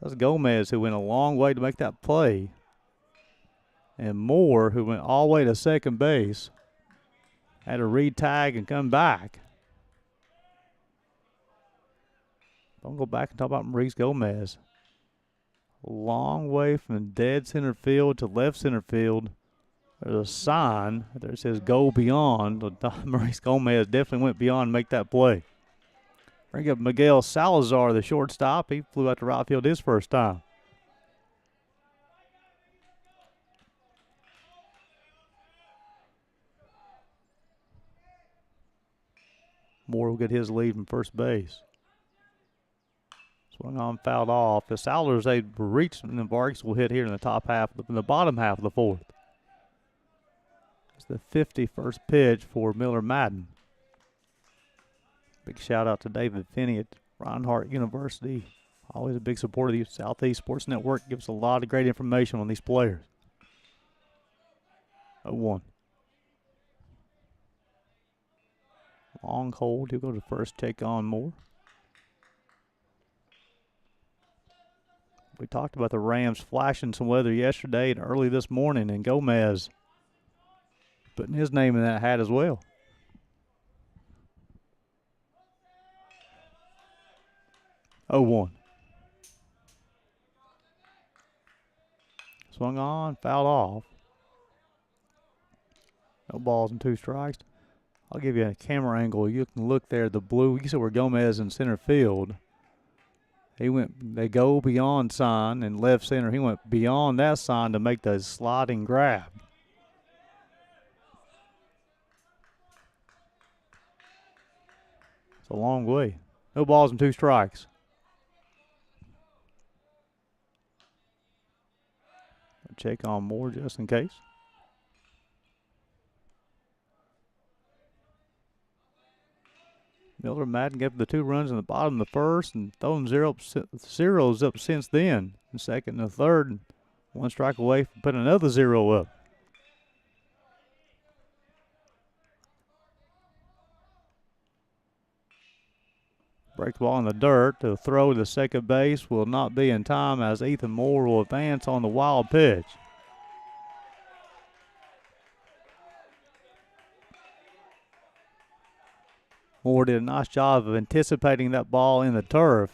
That's Gomez who went a long way to make that play. And Moore, who went all the way to second base, had to re-tag and come back. Don't go back and talk about Maurice Gomez. A long way from dead center field to left center field. There's a sign that says go beyond. Maurice Gomez definitely went beyond to make that play. Bring up Miguel Salazar, the shortstop. He flew out to right field his first time. Moore will get his lead from first base. Swung on, fouled off. The Salazar's they reached, and the Vargas will hit here in the top half, in the bottom half of the fourth. It's the 51st pitch for Miller Madden. Big shout out to David Finney at Reinhardt University. Always a big supporter of the Southeast Sports Network. Gives a lot of great information on these players. 0-1. Long hold. He'll go to first, take on Moore. We talked about the Rams flashing some weather yesterday and early this morning, and Gomez putting his name in that hat as well. Oh, 1. Swung on, fouled off. No balls and 2 strikes. I'll give you a camera angle. You can look there at the blue. You see where Gomez in center field. They go beyond sign in left center. He went beyond that sign to make the sliding grab. It's a long way. No balls and 2 strikes. I'll check on Moore just in case. Miller Madden gave the 2 runs in the bottom of the first and thrown zeros up since then. In second and the third, and 1 strike away from putting another 0 up. Break the ball in the dirt. To throw to second base will not be in time as Ethan Moore will advance on the wild pitch. Moore did a nice job of anticipating that ball in the turf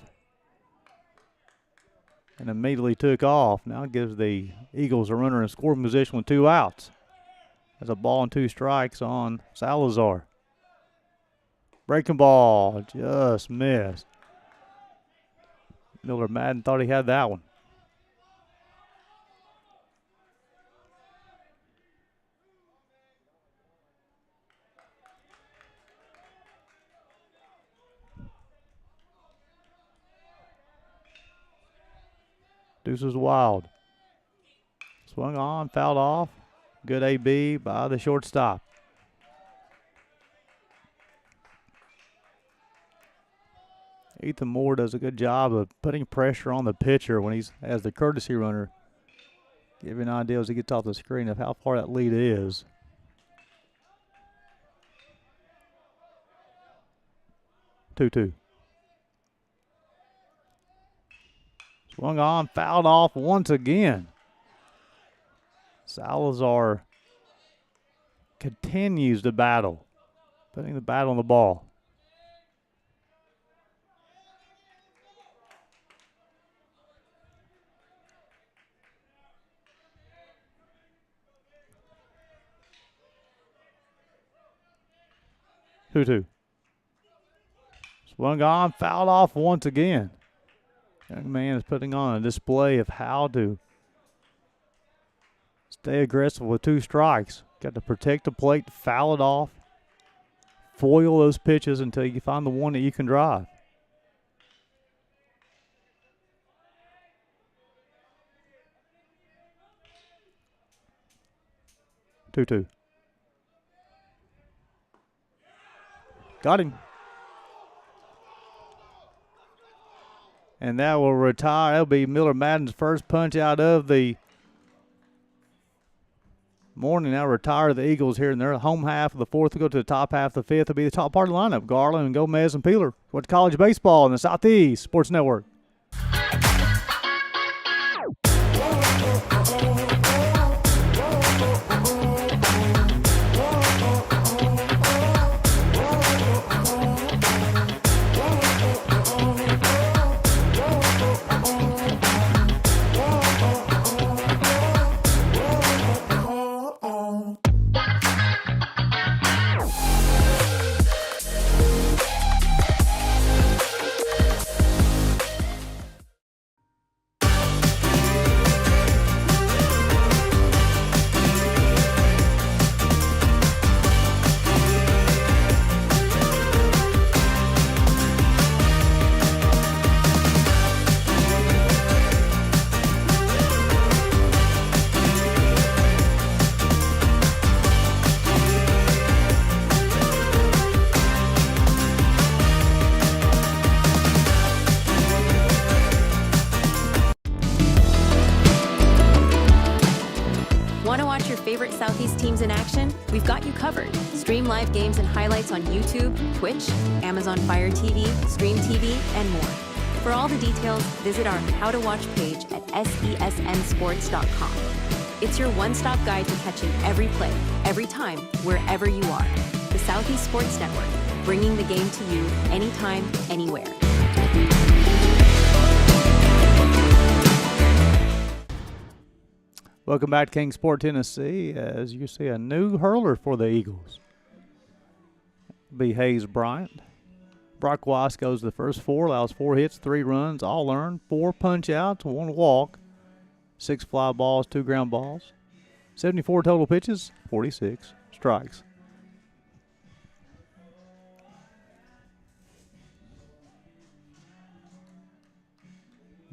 and immediately took off. Now it gives the Eagles a runner in scoring position with 2 outs. There's a ball and 2 strikes on Salazar. Breaking ball, just missed. Miller Madden thought he had that one. Deuce is wild. Swung on, fouled off. Good AB by the shortstop. Ethan Moore does a good job of putting pressure on the pitcher when he's as the courtesy runner. Give you an idea as he gets off the screen of how far that lead is. 2-2. Swung on, fouled off once again. Salazar continues to battle, putting the bat on the ball. Two. Swung on, fouled off once again. Young man is putting on a display of how to stay aggressive with 2 strikes. Got to protect the plate, foul it off, foil those pitches until you find the one that you can drive. Two. Got him. And that will retire. That'll be Miller Madden's first punch out of the morning. Now retire the Eagles here in their home half of the 4th. We'll go to the top half of the 5th. It'll be the top part of the lineup. Garland and Gomez and Peeler. What's college baseball in the Southeast Sports Network. Favorite Southeast teams in action? We've got you covered. Stream live games and highlights on YouTube, Twitch, Amazon Fire TV, Stream TV, and more. For all the details, visit our How to Watch page at sesnsports.com. It's your one-stop guide to catching every play, every time, wherever you are. The Southeast Sports Network, bringing the game to you anytime, anywhere. Welcome back to Kingsport, Tennessee, as you see a new hurler for the Eagles. Be Hayes Bryant. Brock Weiss goes the first 4, allows 4 hits, 3 runs, all earned, 4 punch-outs, 1 walk, 6 fly balls, 2 ground balls, 74 total pitches, 46 strikes.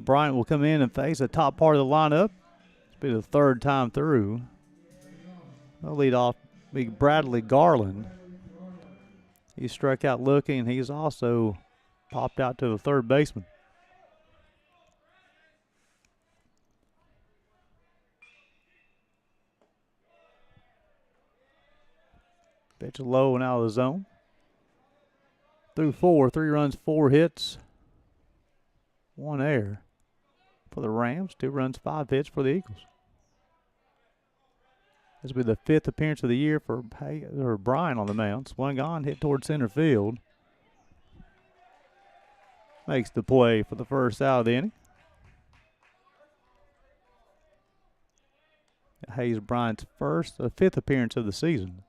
Bryant will come in and face the top part of the lineup. Be the 3rd time through. They'll lead off big Bradley Garland. He struck out looking. He's also popped out to the 3rd baseman. Pitch low and out of the zone. Through 4, 3 runs, 4 hits, 1 error for the Rams. 2 runs, 5 hits for the Eagles. This will be the 5th appearance of the year for Brian on the mound. Swung on, hit towards center field. Makes the play for the first out of the inning. Hayes Bryant's 5th appearance of the season.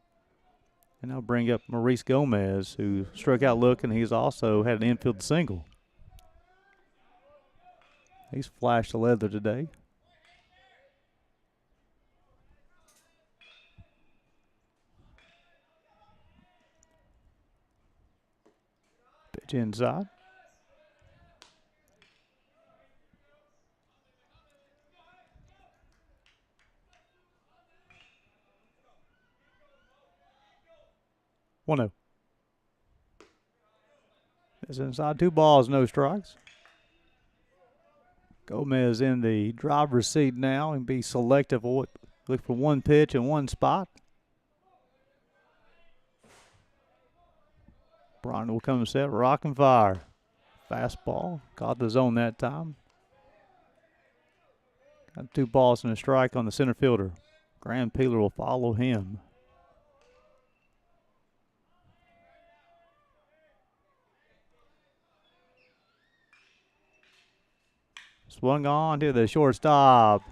And I'll bring up Maurice Gomez, who struck out looking. He's also had an infield single. He's flashed the leather today. Pitch inside. One 0. It's inside, 2 balls, no strikes. Gomez in the driver's seat now and be selective. Look for 1 pitch and 1 spot. Brian will come set, rock and fire. Fastball, caught the zone that time. Got 2 balls and a strike on the center fielder. Graham Peeler will follow him. Swung on to the shortstop.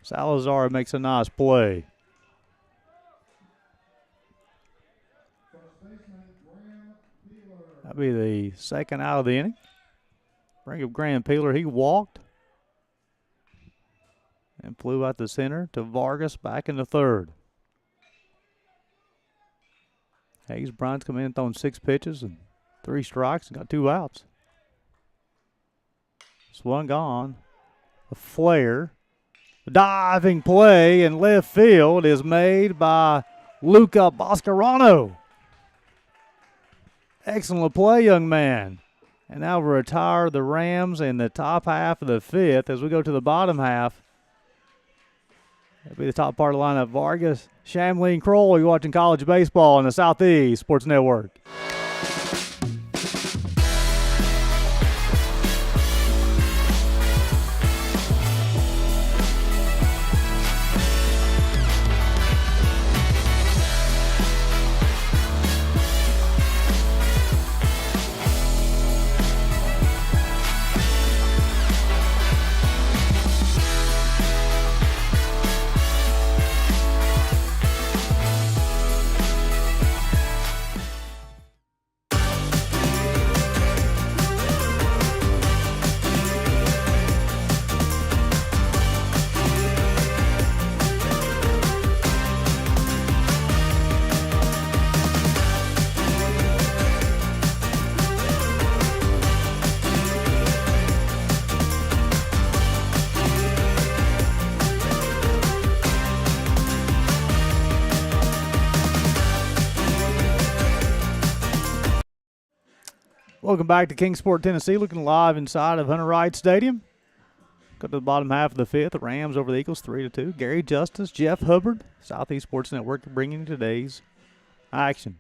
Salazar makes a nice play. That'll be the 2nd out of the inning. Bring up Graham Peeler. He walked and flew out the center to Vargas back in the 3rd. Hayes Bryant's come in throwing 6 pitches and 3 strikes and got 2 outs. Swung on. A flare. The diving play in left field is made by Luca Boscarano. Excellent play, young man. And now we'll retire the Rams in the top half of the 5th as we go to the bottom half. That'll be the top part of the lineup. Vargas, Shamley, and Kroll. You're watching college baseball on the Southeast Sports Network. Welcome back to Kingsport, Tennessee. Looking live inside of Hunter Wright Stadium. Go to the bottom half of the 5th. The Rams over the Eagles 3-2. Gary Justice, Jeff Hubbard, Southeast Sports Network bringing you today's action.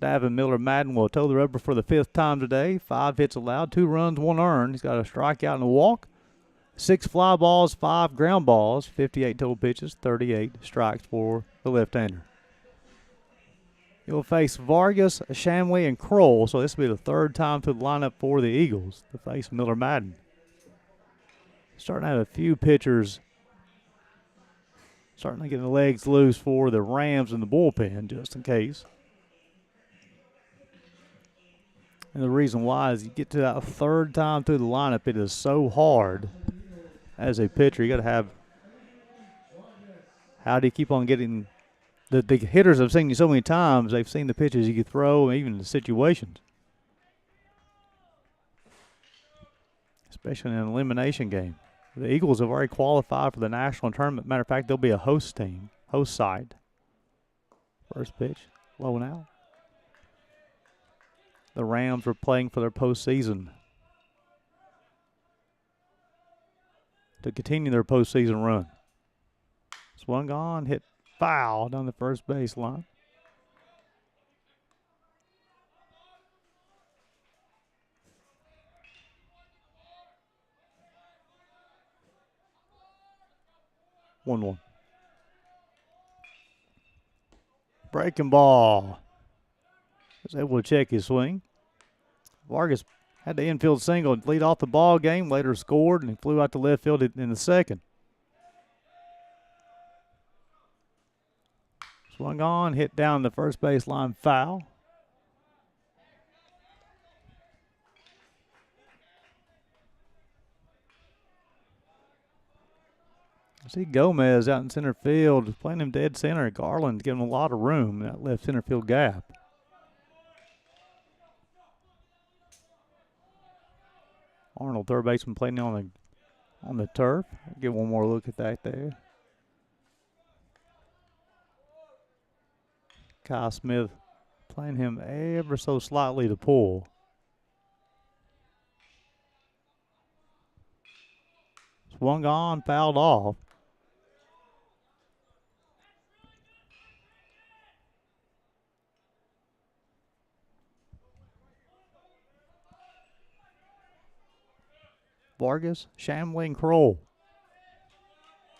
Davin Miller Madden will toe the rubber for the 5th time today. 5 hits allowed, 2 runs, 1 earned. He's got a strikeout and a walk. 6 fly balls, 5 ground balls, 58 total pitches, 38 strikes for the left-hander. He'll face Vargas, Shamley, and Kroll, so this will be the 3rd time through the lineup for the Eagles to face Miller Madden. Starting to have a few pitchers Certainly getting the legs loose for the Rams in the bullpen, just in case. And the reason why is you get to that third time through the lineup, it is so hard as a pitcher. You got to have, how do you keep on getting, the hitters have seen you so many times, they've seen the pitches you can throw, even the situations. Especially in an elimination game. The Eagles have already qualified for the national tournament. Matter of fact, they'll be a host team, host side. First pitch, low and out. The Rams are playing for their postseason to continue their postseason run. Swung on, hit foul down the first baseline. One. Breaking ball. Was able to check his swing. Vargas had the infield single and lead off the ball game. Later scored and he flew out to left field in the second. Swung on, hit down the first baseline, foul. I see Gomez out in center field playing him dead center. Garland giving him a lot of room in that left center field gap. Arnold, third baseman, playing on the turf. I'll get one more look at that there. Kyle Smith playing him ever so slightly to pull. Swung on, fouled off. Vargas, Shamley, and Kroll.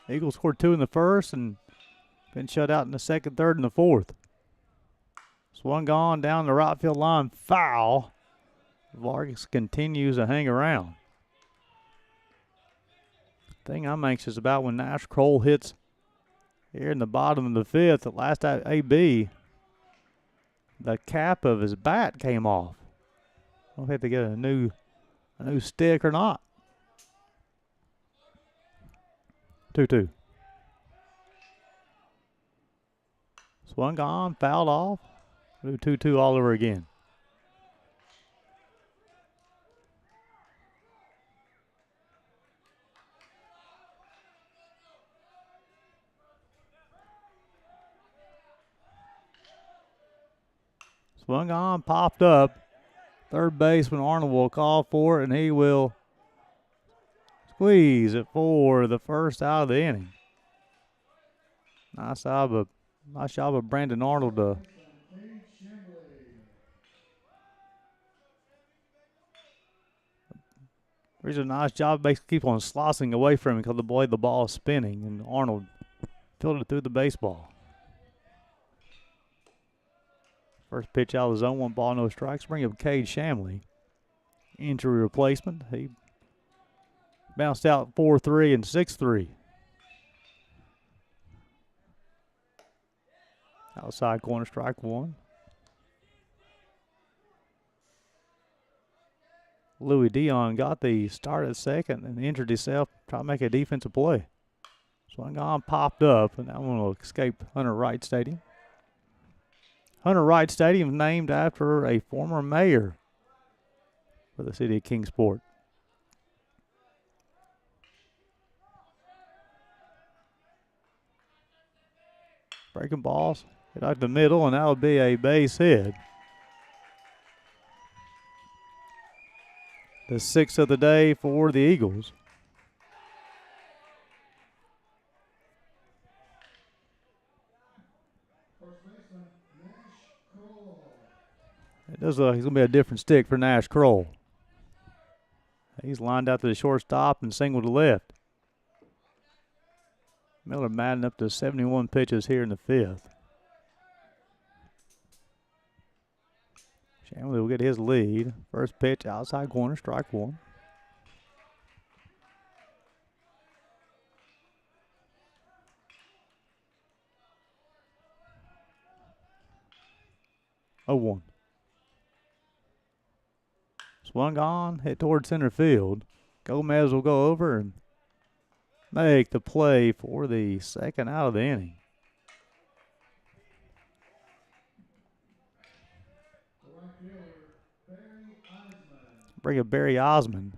Eagles scored 2 in the first and been shut out in the second, third, and the fourth. Swung on down the right field line, foul. Vargas continues to hang around. Thing I'm anxious about when Nash Kroll hits here in the bottom of the fifth, at last AB, the cap of his bat came off. I don't know if they get a new stick or not. 2-2. Swung on, fouled off. Do 2-2 all over again. Swung on, popped up. Third baseman Arnold will call for it, and he will squeeze it for the first out of the inning. Nice job of Brandon Arnold to he's a nice job, basically keep on slicing away from him because the ball is spinning, and Arnold filtered through the baseball. First pitch out of the zone, 1 ball, no strikes. Bring up Cade Shamley. Injury replacement. He bounced out 4-3 and 6-3. Outside corner, strike 1. Louis Dion got the start at second and injured himself, trying to make a defensive play. Swung on, popped up, and that one will escape Hunter Wright Stadium. Hunter Wright Stadium is named after a former mayor for the city of Kingsport. Breaking balls, hit out the middle, and that would be a base hit. The 6th of the day for the Eagles. It does look like he's going to be a different stick for Nash Kroll. He's lined out to the shortstop and singled to left. Miller Madden up to 71 pitches here in the 5th. Shamley will get his lead. First pitch, outside corner, strike 1. 0-1. Swung on, hit towards center field. Gomez will go over and make the play for the second out of the inning. Bring up Barry Osmond.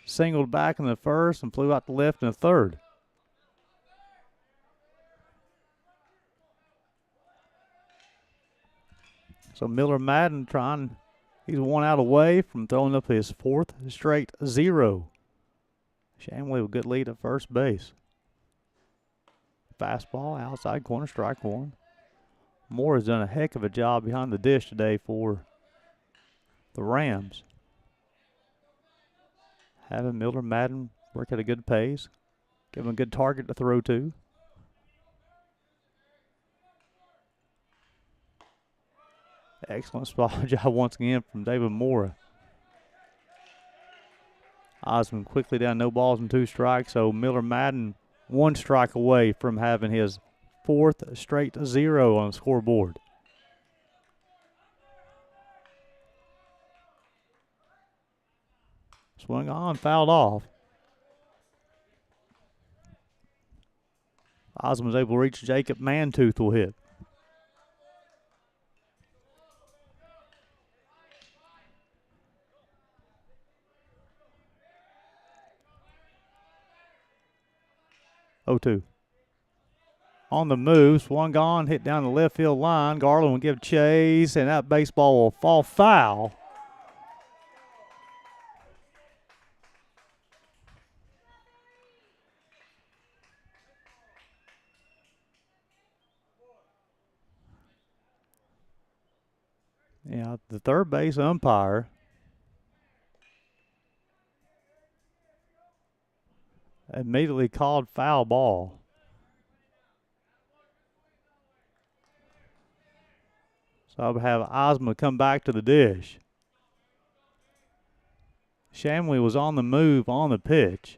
Singled back in the first and flew out to left in the third. So Miller Madden he's 1 out away from throwing up his 4th straight 0. Shamley with good lead at first base. Fastball, outside corner, strike 1. Moore has done a heck of a job behind the dish today for the Rams. Having Miller Madden work at a good pace. Give him a good target to throw to. Excellent spot job once again from David Moore. Osmond quickly down, no balls and 2 strikes. So Miller Madden 1 strike away from having his 4th straight 0 on the scoreboard. Swung on, fouled off. Osmond was able to reach Jacob Mantooth will hit. Oh-2. On the move, swung on, hit down the left field line. Garland will give chase, and that baseball will fall foul. Yeah, the third base umpire immediately called foul ball. So I'll have Osmond come back to the dish. Shamley was on the move on the pitch.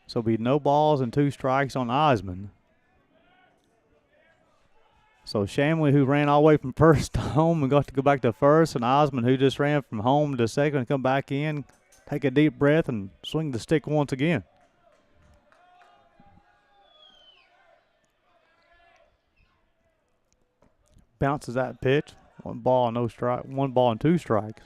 So it'll be no balls and 2 strikes on Osmond. So Shamley, who ran all the way from first to home and got to go back to first, and Osmond, who just ran from home to second and come back in, take a deep breath and swing the stick once again. Bounces that pitch. 1 ball and 2 strikes.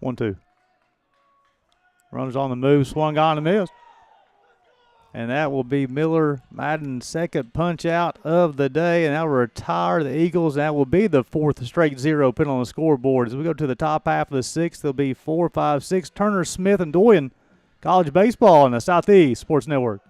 One, 2. Runners on the move, swung on and missed. And that will be Miller Madden's second punch out of the day, and that will retire the Eagles. That will be the 4th straight 0 put on the scoreboard. As we go to the top half of the 6th, there'll be 4, 5, 6. Turner, Smith, and Doyen. College baseball on the Southeast Sports Network.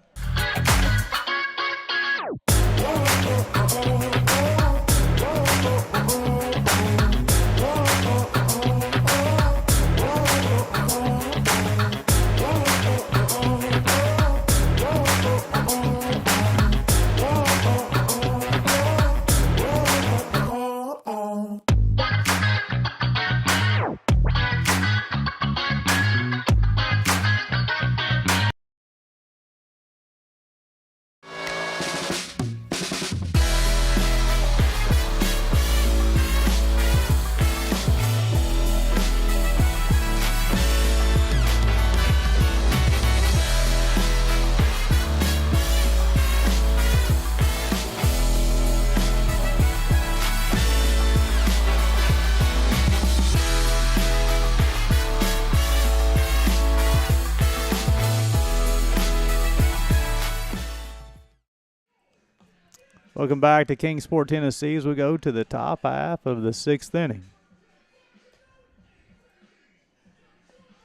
Welcome back to Kingsport, Tennessee, as we go to the top half of the 6th inning.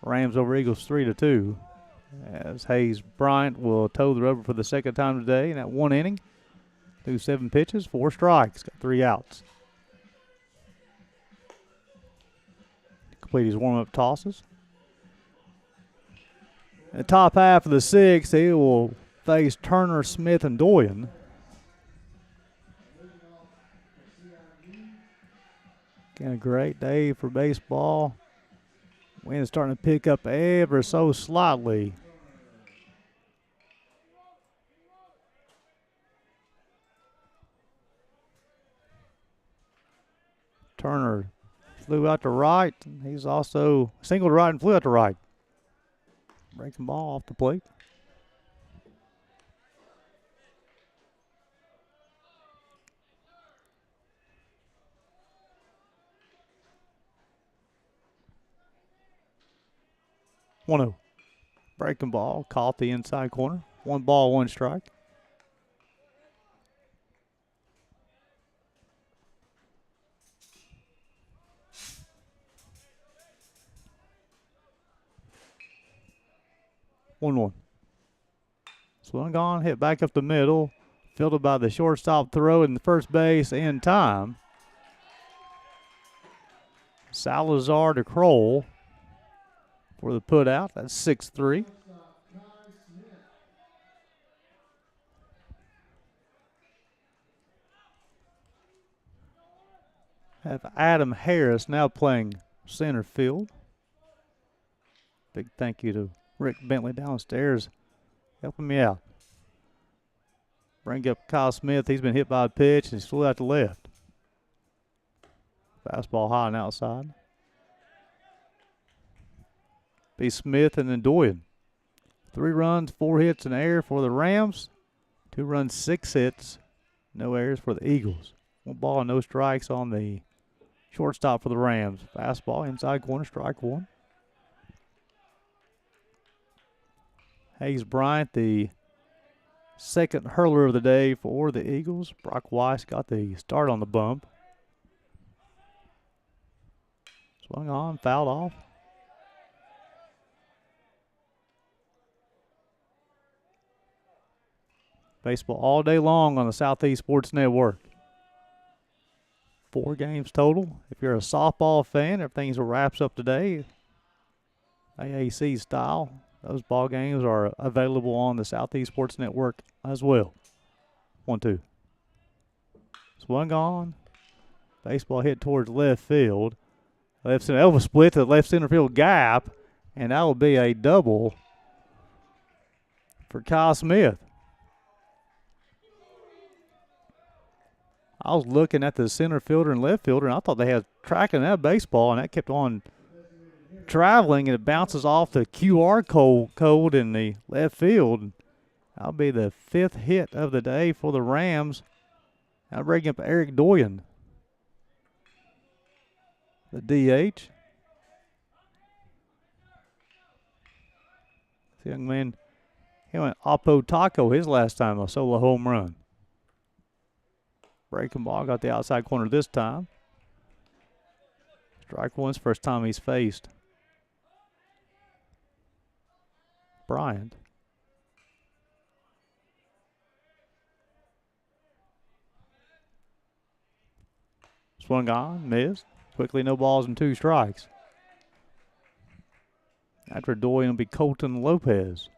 Rams over Eagles 3-2. As Hayes Bryant will toe the rubber for the second time today in that 1 inning. Threw 7 pitches, 4 strikes, got 3 outs. Complete his warm-up tosses. In the top half of the sixth, he will face Turner, Smith, and Doyen. Again, a great day for baseball. Wind is starting to pick up ever so slightly. Turner flew out to right. He's also singled right and flew out to right. Breaking ball off the plate. One-oh. Breaking ball, caught the inside corner. 1 ball, 1 strike. One. Swung on, hit back up the middle. Fielded by the shortstop, throw in the first base in time. Salazar to Kroll for the put out. That's 6-3. Have Adam Harris now playing center field. Big thank you to Rick Bentley downstairs helping me out. Bring up Kyle Smith. He's been hit by a pitch and he's flew out to left. Fastball high and outside. Be Smith and then Doyen. 3 runs, 4 hits in air for the Rams. 2 runs, 6 hits. No errors for the Eagles. 1 ball, no strikes on the shortstop for the Rams. Fastball inside corner, strike 1. Hayes Bryant, the second hurler of the day for the Eagles. Brock Weiss got the start on the bump. Swung on, fouled off. Baseball all day long on the Southeast Sports Network. 4 games total. If you're a softball fan, everything's wraps up today. AAC style. Those ball games are available on the Southeast Sports Network as well. 1-2. Swung on. Baseball hit towards left field. Left center elbow split to the left center field gap, and that will be a double for Kyle Smith. I was looking at the center fielder and left fielder, and I thought they had tracking that baseball, and that kept on traveling, and it bounces off the QR code in the left field. That'll be the 5th hit of the day for the Rams. I'll bring up Eric Doyen, the DH. This young man, he went Oppo Taco his last time, a solo home run. Breaking ball, got the outside corner this time. Strike 1's first time he's faced Bryant. Swung on, missed. Quickly, no balls and 2 strikes. After Doyen will be Colton Lopez.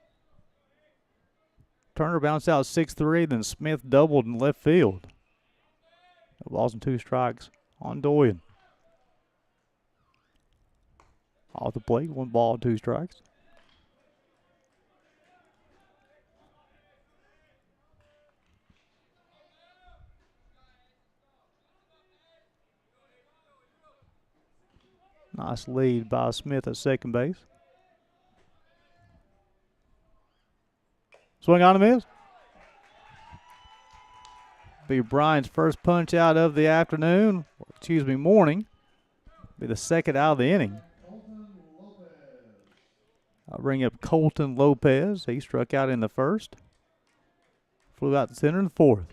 Turner bounced out 6-3, then Smith doubled in left field. No balls and 2 strikes on Doyen. Off the plate, 1 ball, 2 strikes. Nice lead by Smith at second base. Swing on and miss. Be Brian's first punch out of the afternoon, or excuse me, morning. Be the second out of the inning. I'll bring up Colton Lopez. He struck out in the first. Flew out to center in the fourth.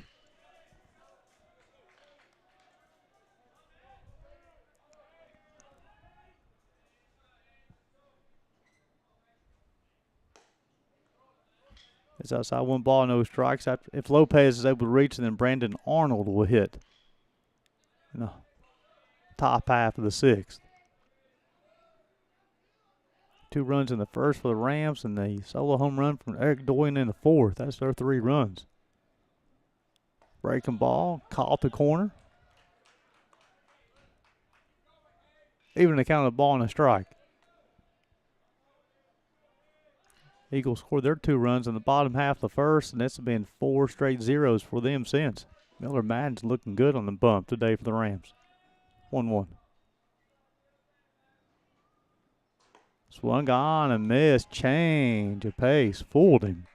It's outside, 1 ball, no strikes. If Lopez is able to reach, then Brandon Arnold will hit in the top half of the 6th. 2 runs in the first for the Rams and the solo home run from Eric Doyen in the fourth. That's their 3 runs. Breaking ball, caught the corner. Even the count of the ball and a strike. Eagles scored their 2 runs in the bottom half of the first, and it's been 4 straight zeros for them since. Miller Madden's looking good on the bump today for the Rams. 1-1. Swung on and missed. Change of pace. Fooled him.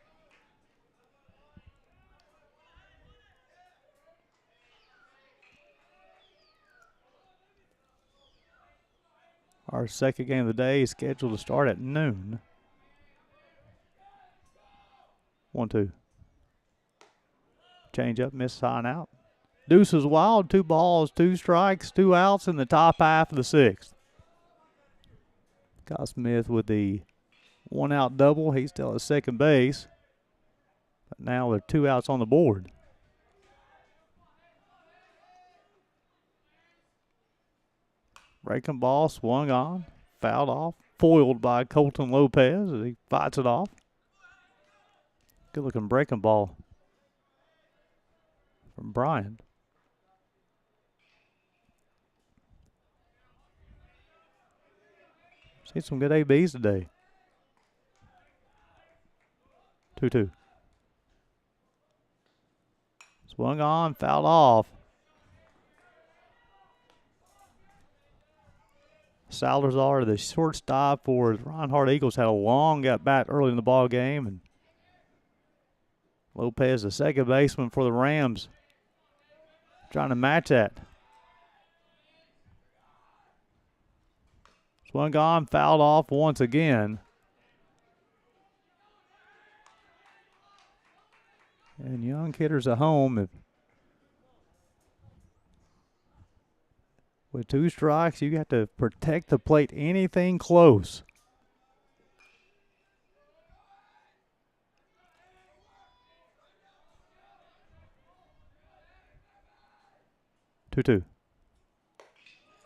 Our second game of the day is scheduled to start at noon. 1-2. Change up, miss, sign out. Deuce is wild. 2 balls, 2 strikes, 2 outs in the top half of the 6th. Kyle Smith with the 1-out double. He's still at second base. But now there are 2 outs on the board. Breaking ball, swung on, fouled off, foiled by Colton Lopez as he fights it off. Good looking breaking ball from Brian. See some good ABs today. 2-2. Swung on, fouled off. Salazar, the shortstop for the Reinhardt Eagles, had a long at bat early in the ball game, and Lopez, the second baseman for the Rams, trying to match that. Swung on, fouled off once again. And young hitters at home. With 2 strikes, you have to protect the plate. Anything close. Two.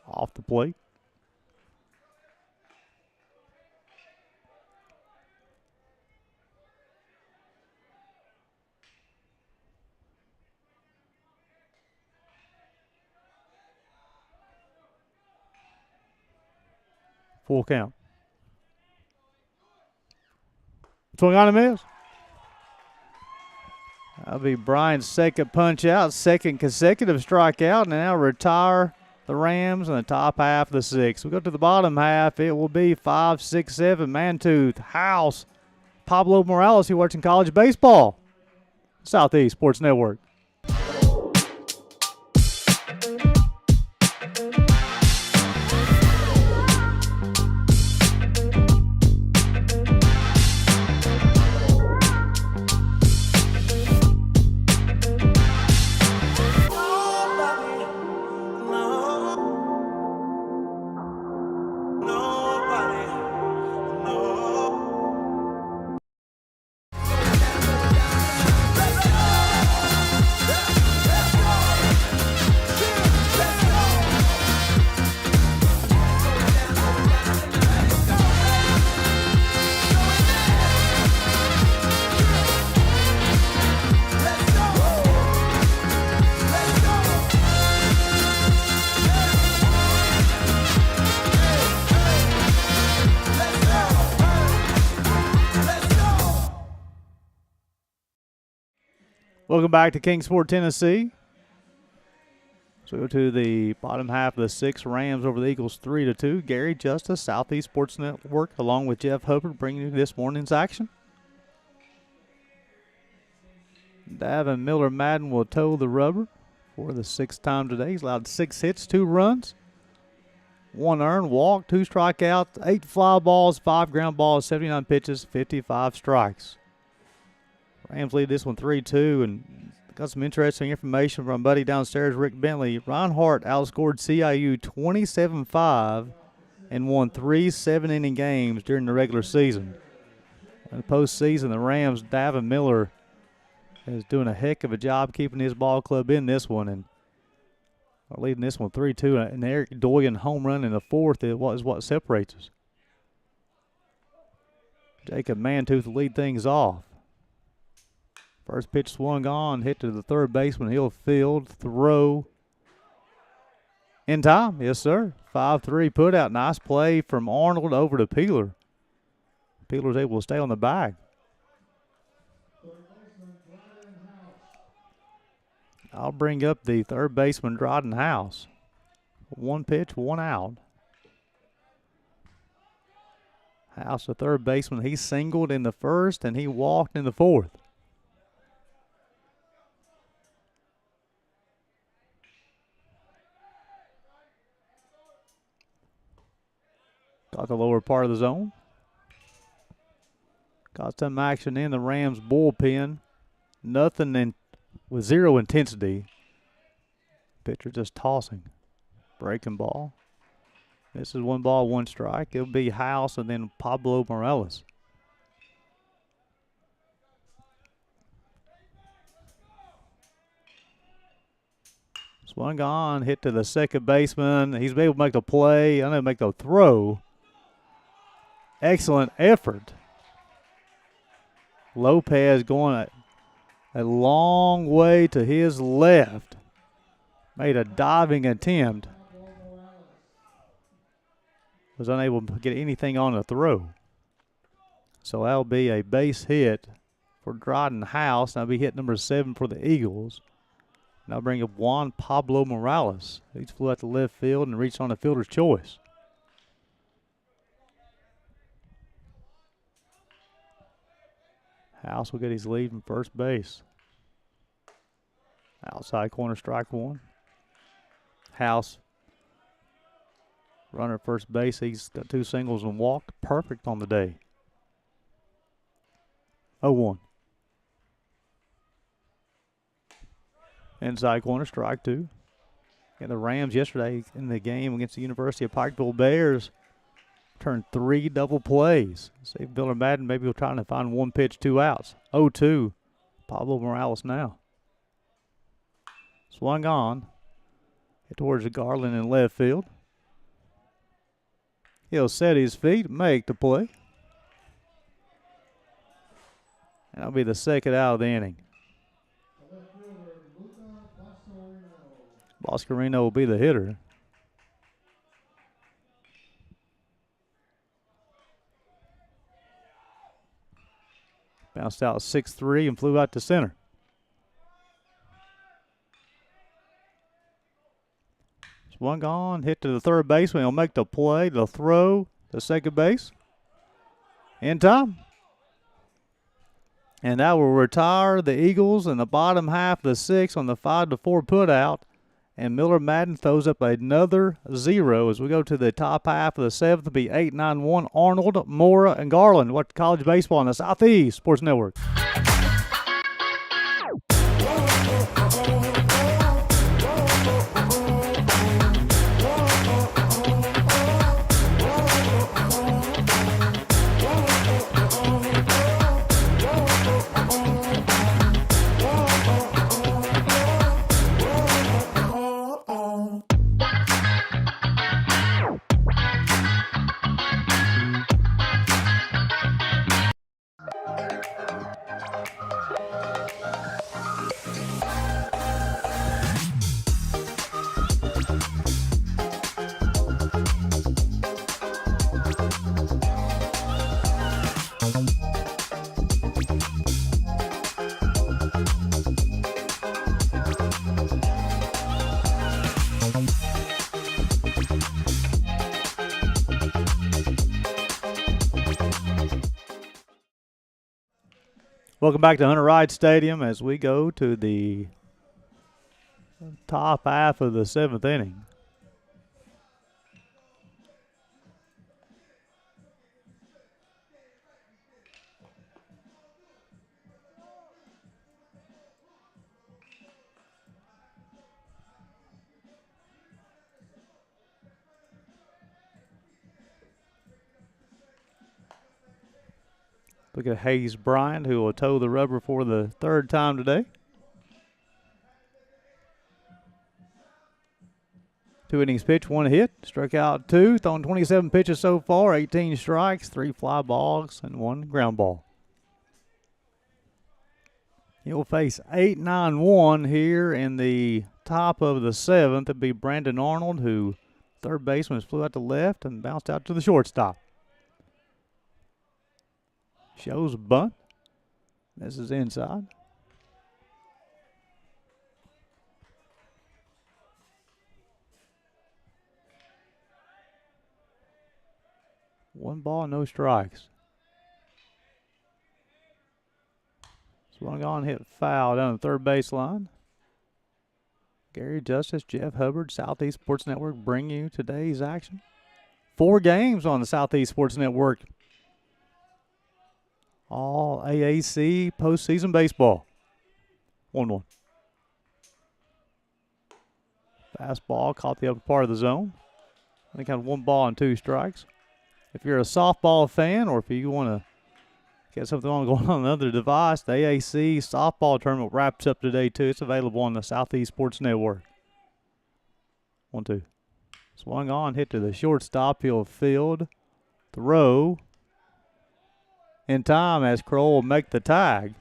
Off the plate. Full count. Swung on a miss. That'll be Brian's second punch out, second consecutive strikeout, and now retire the Rams in the top half of the 6th. We go to the bottom half. It will be 5, 6, 7, Mantooth, House, Pablo Morales. You're watching college baseball. Southeast Sports Network. Welcome back to Kingsport, Tennessee. So we go to the bottom half of the 6th. Rams over the Eagles 3-2. Gary Justice, Southeast Sports Network, along with Jeff Hubbard, bringing you this morning's action. Davin Miller Madden will toe the rubber for the 6th time today. He's allowed 6 hits, 2 runs, 1 earned, walk, 2 strikeouts, 8 fly balls, 5 ground balls, 79 pitches, 55 strikes. Rams lead this one 3-2, and got some interesting information from buddy downstairs, Rick Bentley. Reinhardt outscored CIU 27-5 and won 3 7-inning games during the regular season. In the postseason, the Rams' Davin Miller is doing a heck of a job keeping his ball club in this one, and leading this one 3-2. And Eric Doyen home run in the 4th is what separates us. Jacob Mantooth to lead things off. First pitch swung on, hit to the third baseman. He'll field, throw. In time, yes, sir. 5-3 put out. Nice play from Arnold over to Peeler. Peeler's able to stay on the bag. I'll bring up the third baseman, Dryden House. One pitch, one out. House, the third baseman, he singled in the first and he walked in the fourth. Got the lower part of the zone. Got some action in the Rams bullpen. Nothing with zero intensity. Pitcher just tossing. Breaking ball. This is 1 ball, 1 strike. It'll be House and then Pablo Morales. Swung on, hit to the second baseman. He's able to make the play. I'm going to make the throw. Excellent effort. Lopez going a long way to his left. Made a diving attempt. Was unable to get anything on the throw. So that'll be a base hit for Dryden House. That'll be hit number 7 for the Eagles. Now bring up Juan Pablo Morales. He flew out to left field and reached on the fielder's choice. House will get his lead from first base. Outside corner, strike 1. House, runner at first base. He's got 2 singles and walk. Perfect on the day. 0-1. Inside corner, strike 2. And the Rams yesterday in the game against the University of Pikeville Bears turned 3 double plays. See if Miller Madden maybe will try to find 1 pitch, 2 outs. 0-2. Pablo Morales now. Swung on. Hit towards the Garland in left field. He'll set his feet, make the play. And that'll be the second out of the inning. Boscarino will be the hitter. Bounced out 6-3 and flew out to center. Swung on, hit to the third baseman. He'll make the play, the throw to second base. In time. And that will retire the Eagles in the bottom half of the 6th on the 5-4 putout. And Miller Madden throws up another 0 as we go to the top half of the 7th. It'll be 8-9-1. Arnold, Mora, and Garland. What college baseball on the Southeast Sports Network. Welcome back to Hunter Wright Stadium as we go to the top half of the 7th inning. Look at Hayes Bryant, who will toe the rubber for the 3rd time today. 2 innings pitched, 1 hit, struck out 2, thrown 27 pitches so far, 18 strikes, 3 fly balls, and 1 ground ball. He'll face 8-9-1 here in the top of the 7th. It'll be Brandon Arnold, who third baseman flew out to left and bounced out to the shortstop. Shows a bunt. This is inside. One ball, no strikes. Swung on, hit foul down the third baseline. Gary Justice, Jeff Hubbard, Southeast Sports Network bring you today's action. 4 games on the Southeast Sports Network. All AAC postseason baseball. 1-1. Fastball caught the upper part of the zone. I think had 1 ball and 2 strikes. If you're a softball fan, or if you want to get something going on another device, the AAC softball tournament wraps up today too. It's available on the Southeast Sports Network. 1-2. Swung on, hit to the shortstop. He'll field, throw in time as Kroll will make the tag.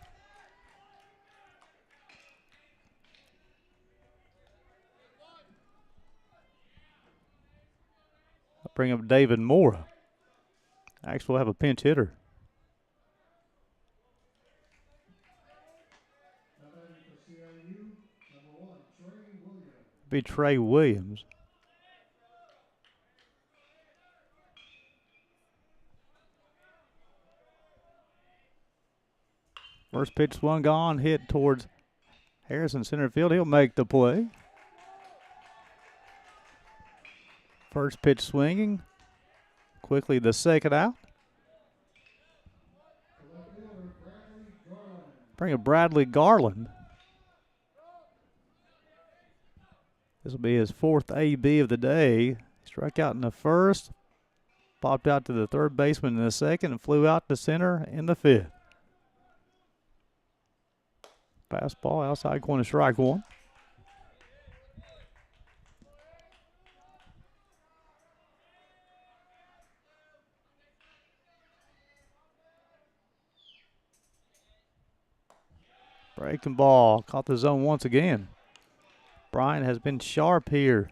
I'll bring up David Mora. Actually, we'll have a pinch hitter. Be Trey Williams. First pitch swung on, hit towards Harrison center field. He'll make the play. First pitch swinging. Quickly the second out. Bring up Bradley Garland. This will be his 4th AB of the day. Struck out in the first, popped out to the third baseman in the second, and flew out to center in the 5th. Fastball outside corner, strike 1. Breaking ball, caught the zone once again. Bryant has been sharp here.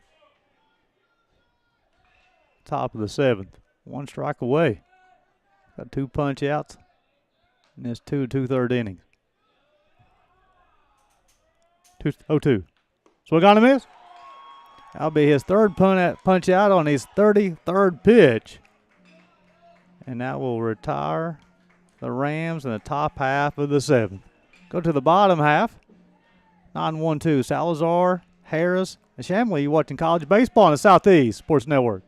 Top of the 7th. 1 strike away. Got 2 punch outs. And it's 2 2/3 innings. 2-0-2. Swing on a miss. That'll be his 3rd punch out on his 33rd pitch. And that will retire the Rams in the top half of the 7th. Go to the bottom half. 9-1-2. Salazar, Harris, and Shamley. You're watching college baseball on the Southeast Sports Network.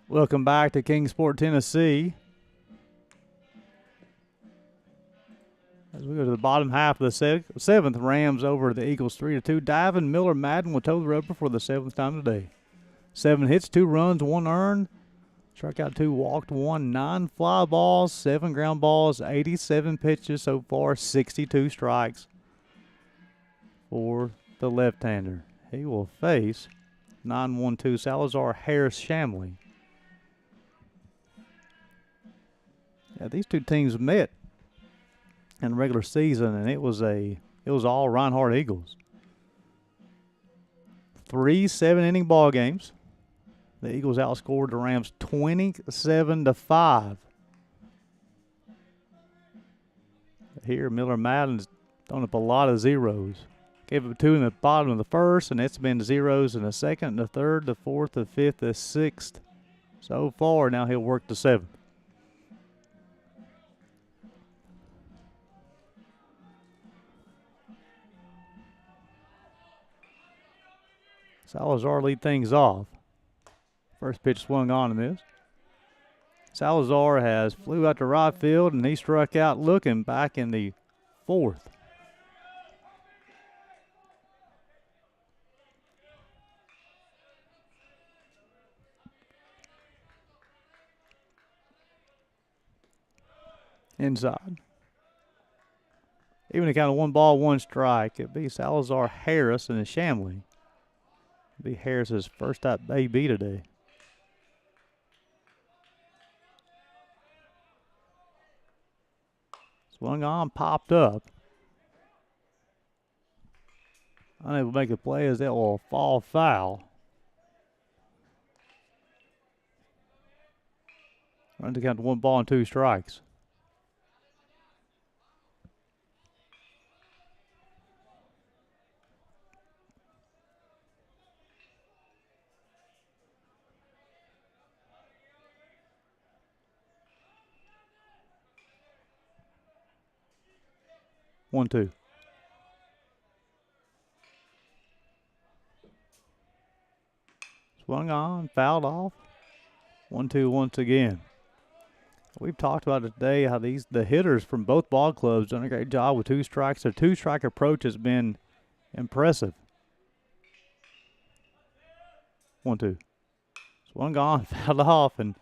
Welcome back to Kingsport, Tennessee. As we go to the bottom half of the 7th, Rams over the Eagles 3-2. Davin Miller Madden will toe the rubber for the 7th time today. 7 hits, 2 runs, 1 earned. Struck out 2, walked 1, 9 fly balls, 7 ground balls, 87 pitches so far, 62 strikes for the left-hander. He will face 9-1-2 Salazar Harris Shamley. Yeah, these 2 teams met in the regular season, and it was all Reinhardt Eagles. 3 7-inning ball games. The Eagles outscored the Rams 27-5. Here, Miller Madden's thrown up a lot of zeros. Gave up 2 in the bottom of the first, and it's been zeros in the second, the third, the fourth, the fifth, the sixth. So far, now he'll work the seventh. Salazar lead things off. First pitch swung on and missed. Salazar has flew out to right field, and he struck out looking back in the fourth. Inside. Even a count of 1 ball, 1 strike. It'd be Salazar, Harris, and a Shamley. It'd be Harris's first at AB today. Swung on, popped up. Unable to make a play as that will fall foul. Run to count to 1 ball and 2 strikes. One, two. Swung on, fouled off. 1-2 once again. We've talked about it today how the hitters from both ball clubs done a great job with 2 strikes. Their 2-strike approach has been impressive. 1-2. Swung on, fouled off, and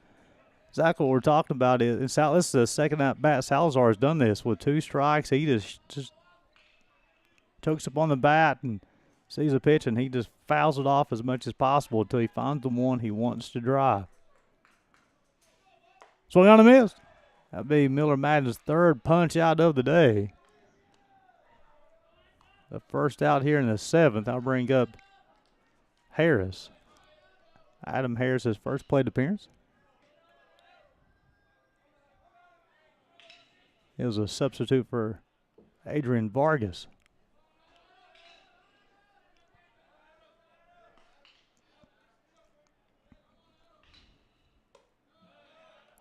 exactly what we're talking about is this is the second at bat Salazar has done this with 2 strikes. He just chokes up on the bat and sees a pitch, and he just fouls it off as much as possible until he finds the one he wants to drive. Swung on and missed. That'd be Miller Madden's 3rd punch out of the day. The first out here in the 7th. I'll bring up Harris. Adam Harris's first plate appearance. He was a substitute for Adrian Vargas.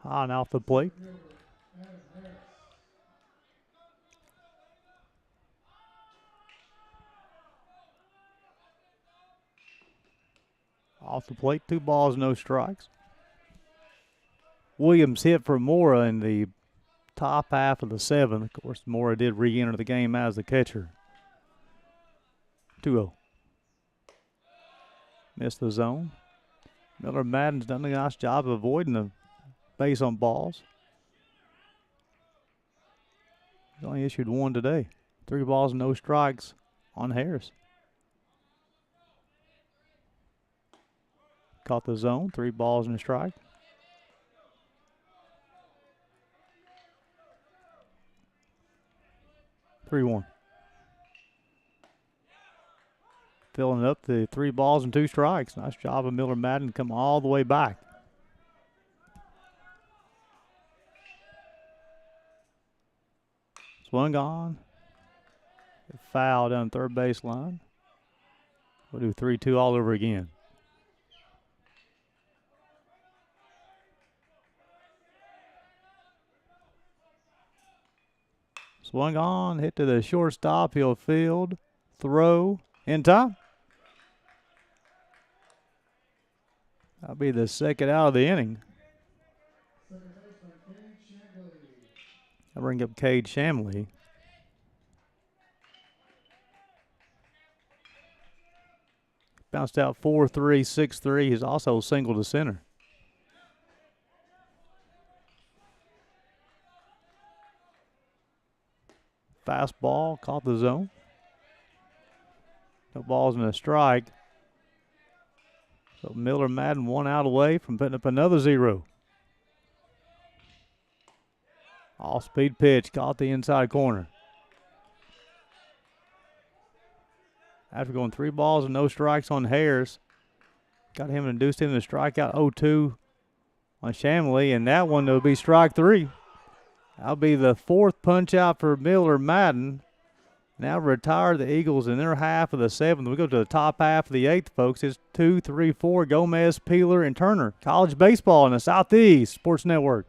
On off the plate. Off the plate, 2 balls, no strikes. Williams hit for Mora in the top half of the 7th. Of course, Mora did re-enter the game as the catcher. 2-0. Missed the zone. Miller Madden's done a nice job of avoiding the base on balls. He's only issued 1 today. 3 balls, no strikes on Harris. Caught the zone, 3 balls and a strike. Three-one. Filling up the 3 balls and 2 strikes. Nice job of Miller Madden to come all the way back. Swung on. Foul down 3rd baseline. We'll do 3-2 all over again. Swung on, hit to the shortstop. He'll field, throw, in time. That'll be the 2nd out of the inning. I'll bring up Cade Shamley. Bounced out 4-3, 6-3. He's also single to center. Fastball, caught the zone. No balls and a strike. So Miller Madden 1 out away from putting up another 0. Off-speed pitch, caught the inside corner. After going 3 balls and no strikes on Harris, Got him and induced him to strike out 0-2 on Shamley, and that one will be strike 3. That'll be the 4th punch out for Miller Madden. Now retire the Eagles in their half of the 7th. We go to the top half of the 8th, folks. It's 2, 3, 4, Gomez, Peeler, and Turner. College baseball in the Southeast Sports Network.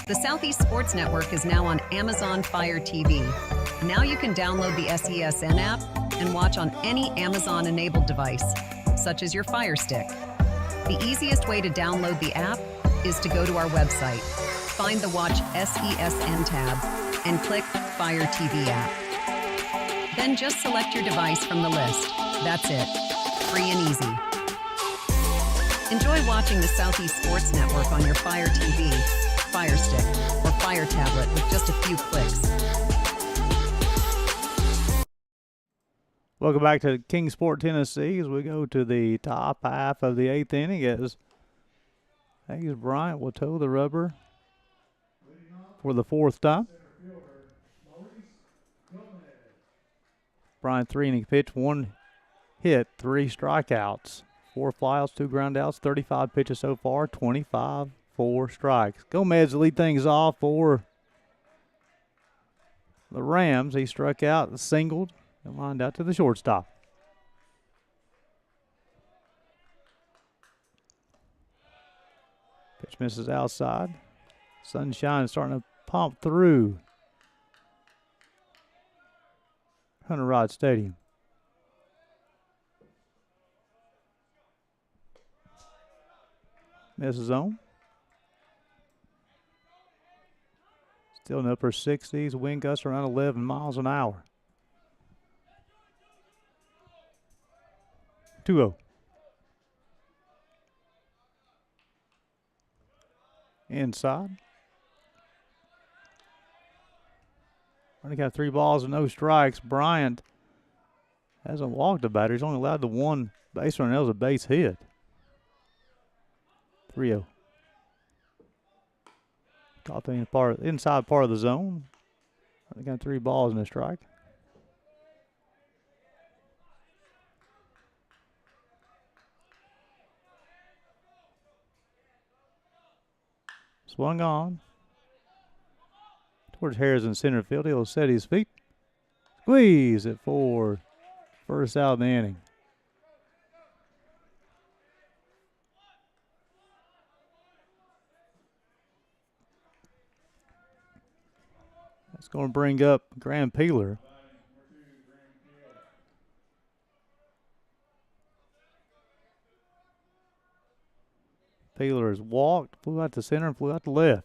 The Southeast Sports Network is now on Amazon Fire TV. Now you can download the SESN app and watch on any Amazon-enabled device, such as your Fire Stick. The easiest way to download the app is to go to our website, find the Watch SESN tab, and click Fire TV app. Then just select your device from the list. That's it. Free and easy. Enjoy watching the Southeast Sports Network on your Fire TV, Fire Stick, or Fire tablet with just a few clicks. Welcome back to Kingsport, Tennessee, as we go to the top half of the 8th inning as Hayes Bryant will toe the rubber for the 4th time. Bryant 3 inning pitch, 1 hit, 3 strikeouts, 4 flyouts, 2 groundouts, 35 pitches so far, 25, 4 strikes. Gomez to lead things off for the Rams. He struck out, singled, and lined out to the shortstop. Pitch misses outside. Sunshine starting to pump through Hunter Rod Stadium. Misses zone. Still in the upper 60s. Wind gusts around 11 miles an hour. 2-0. Inside. Only got 3 balls and no strikes. Bryant hasn't walked a batter. He's only allowed the 1 base run. That was a base hit. 3-0. Caught the inside part of the zone. They got 3 balls and a strike. Swung on towards Harris in center field. He'll set his feet. Squeeze it for first out of the inning. That's going to bring up Graham Peeler. Peeler has walked, flew out to center, and flew out to left.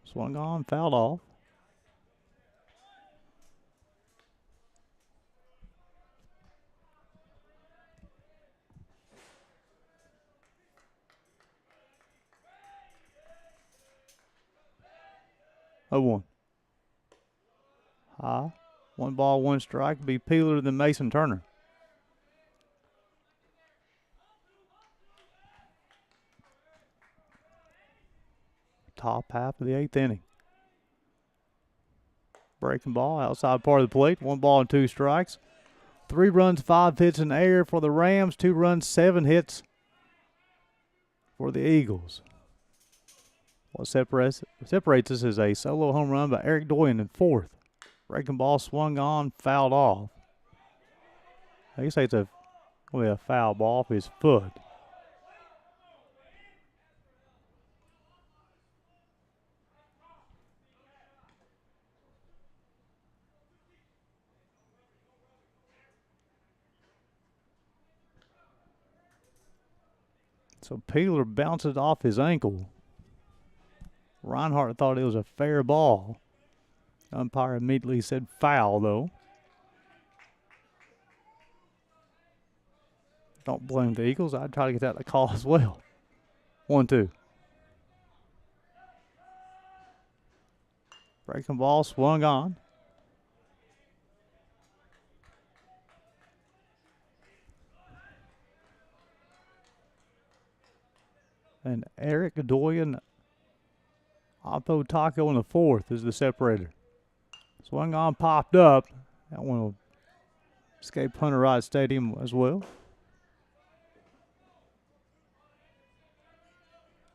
Swung on, fouled off. Oh, 1. High. 1 ball, 1 strike. Be Peeler than Mason Turner. Top half of the 8th inning. Breaking ball outside part of the plate. 1 ball and 2 strikes. 3 runs, 5 hits in the air for the Rams. 2 runs, 7 hits for the Eagles. What separates us is a solo home run by Eric Doyen in 4th. Breaking ball swung on, fouled off. I guess it's a foul ball off his foot. So Peeler bounces off his ankle. Reinhardt thought it was a fair ball. Umpire immediately said foul, though. Don't blame the Eagles. I'd try to get that call as well. 1-2. Breaking ball swung on. And Eric Doyen Oppo Taco in the fourth is the separator. Swung on, popped up. That one will escape Hunter Wright Stadium as well.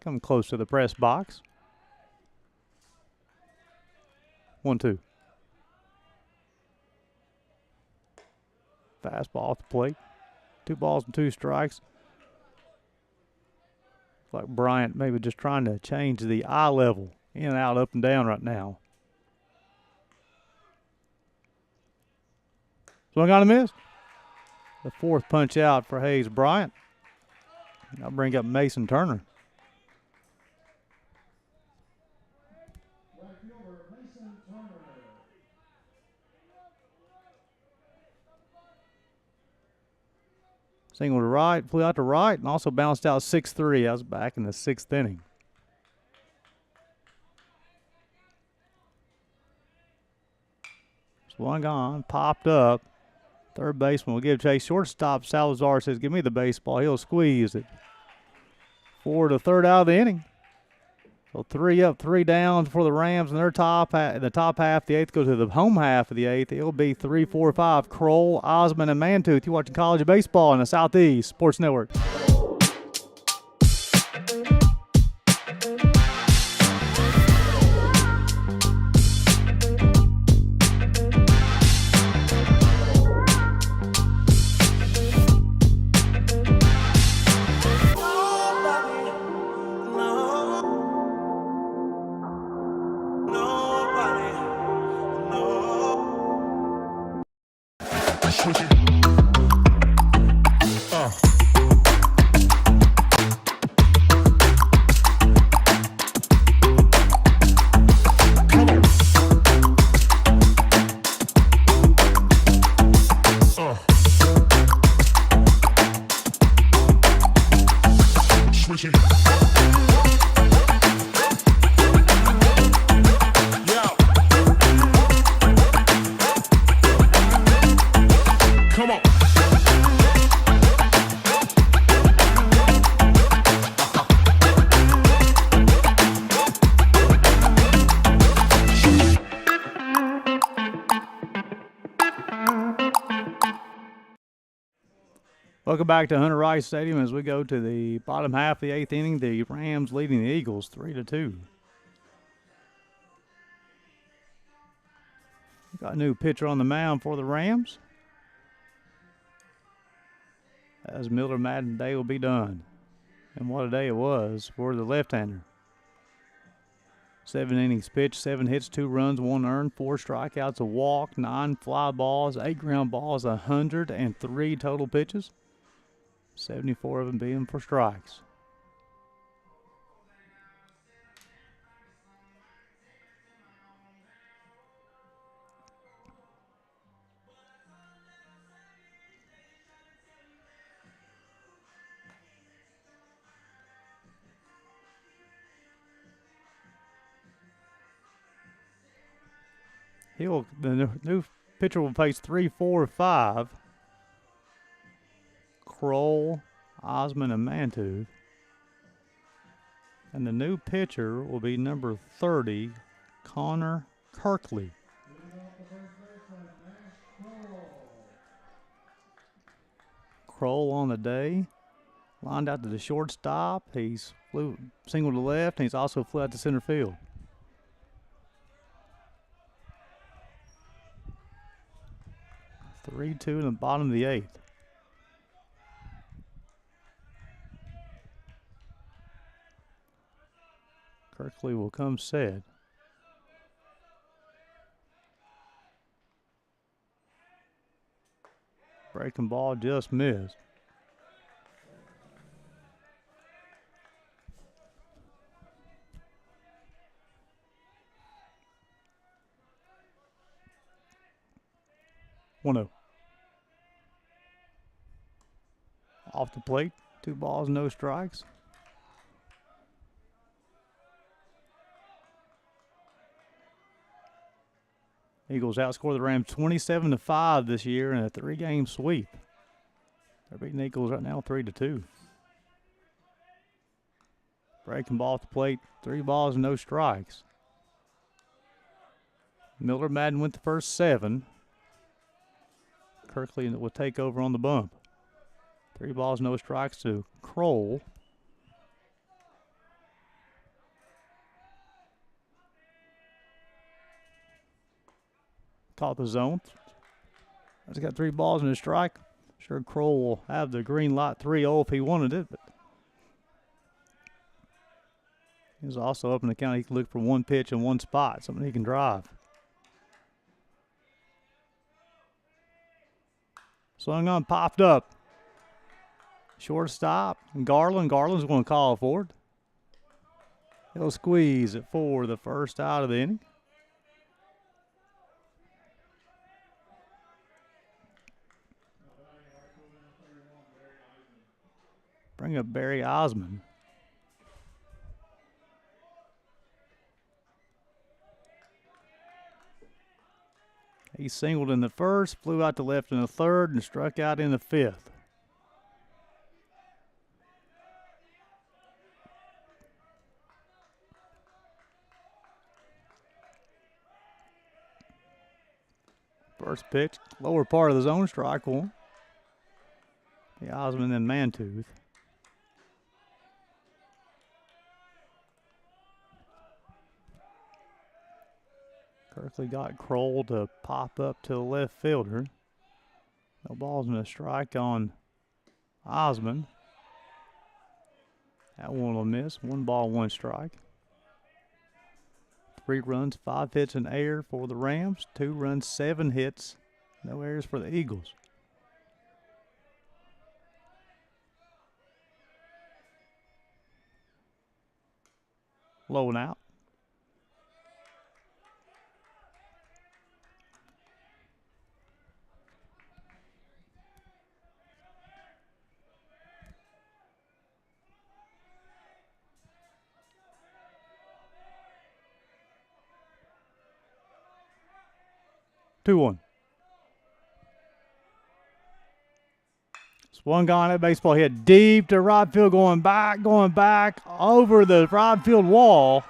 Come close to the press box. 1-2. Fastball off the plate. 2 balls and 2 strikes. Like Bryant maybe just trying to change the eye level. In and out, up and down right now. Swung on a miss. The 4th punch out for Hayes Bryant. I'll bring up Mason Turner. Single to right, flew out to right, and also bounced out 6-3. I was back in the 6th inning. Swung on, popped up. Third baseman will give chase. Shortstop Salazar says, give me the baseball. He'll squeeze it. 4 to 3rd out of the inning. So 3 up, 3 down for the Rams in their top half. The top half, the 8th, go to the home half of the 8th. It'll be 3, 4, 5. Kroll, Osmond, and Mantooth. You're watching College Baseball in the Southeast Sports Network. Welcome back to Hunter Rice Stadium as we go to the bottom half of the 8th inning. The Rams leading the Eagles 3-2. Got a new pitcher on the mound for the Rams. As Miller Madden day will be done. And what a day it was for the left-hander. 7 innings pitched, 7 hits, 2 runs, 1 earned, 4 strikeouts, a walk, 9 fly balls, 8 ground balls, 103 total pitches. 74 of them being for strikes. The new pitcher will face 3, 4, 5. Kroll, Osmond, and Mantooth. And the new pitcher will be number 30, Connor Kirkley. Kroll on the day. Lined out to the shortstop. He's flew single to left, and he's also flew out to center field. 3-2 in the bottom of the 8th. Kirkley will come set. Breaking ball just missed. 1-0. Off the plate, 2 balls, no strikes. Eagles outscore the Rams 27-5 this year in a 3-game sweep. They're beating the Eagles right now 3-2. Breaking ball at the plate, 3 balls, no strikes. Miller Madden went the first 7. Kirkley will take over on the bump. 3 balls, no strikes to Kroll. Caught the zone. He's got 3 balls and a strike. Sure, Kroll will have the green light 3-0 if he wanted it, but he's also up in the count. He can look for 1 pitch in 1 spot, something he can drive. Swung on, popped up. Shortstop, Garland. Garland's going to call for it. He'll squeeze it for the first out of the inning. Bring up Barry Osmond. He singled in the first, flew out to left in the third, and struck out in the 5th. First pitch, lower part of the zone, strike 1. The Osmond and Mantooth. Kirkley got Kroll to pop up to the left fielder. No balls and a strike on Osmond. That one will miss. 1 ball, 1 strike. 3 runs, 5 hits in air for the Rams. 2 runs, 7 hits. No errors for the Eagles. Low and out. Two one. Swung on at baseball hit deep to right field, going back over the right field wall.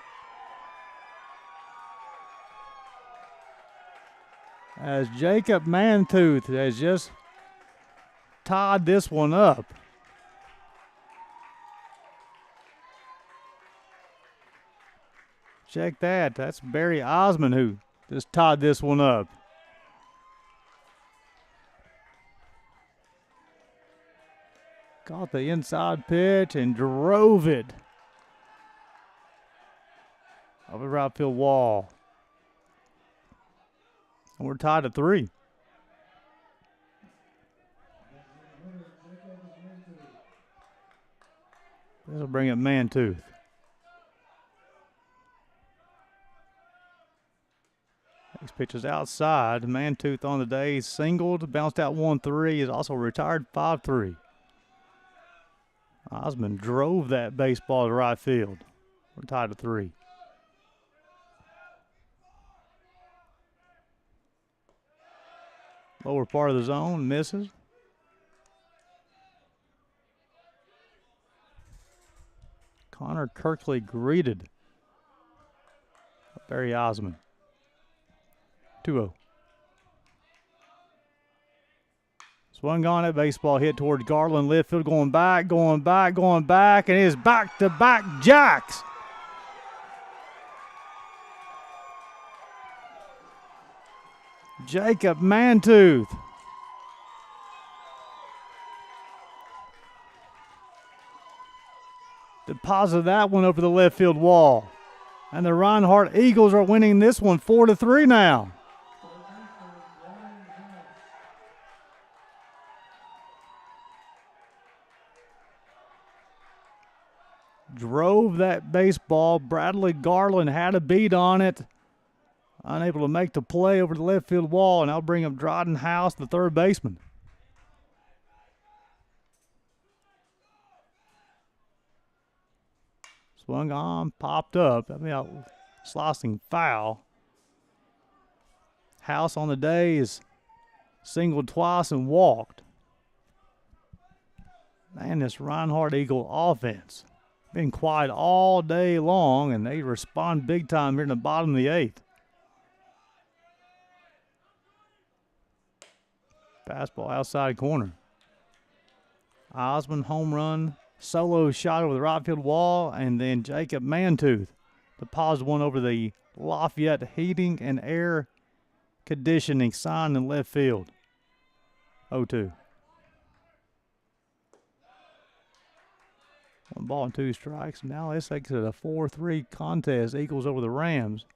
As Jacob Mantooth has just tied this one up. Check that. That's Barry Osmond who just tied this one up. Caught the inside pitch and drove it over the right field wall. And we're tied at 3. This will bring up Mantooth. Next pitch is outside. Mantooth on the day. He's singled, bounced out 1-3. He's also retired 5-3. Osmond drove that baseball to right field. We're tied at 3. Lower part of the zone, misses. Connor Kirkley greeted Barry Osmond. 2-0. Swung on at baseball hit towards Garland, left field, going back, and it is back-to-back jacks. Jacob Mantooth. Deposited that one over the left field wall. And the Reinhardt Eagles are winning this one 4-3 now. Drove that baseball. Bradley Garland had a beat on it. unable to make the play over the left field wall, and I'll bring up Dryden House, the third baseman. Swung on, popped up. I mean, a slicing foul. House on the day is singled twice and walked. Man, this Reinhardt Eagle offense been quiet all day long, and they respond big time here in the bottom of the 8th. Fastball outside corner. Osmond home run, solo shot over the right field wall, and then Jacob Mantooth deposits one over the Lafayette Heating and Air Conditioning sign in left field. 0-2. 1 ball and 2 strikes. Now this makes it a 4-3 contest. Eagles over the Rams.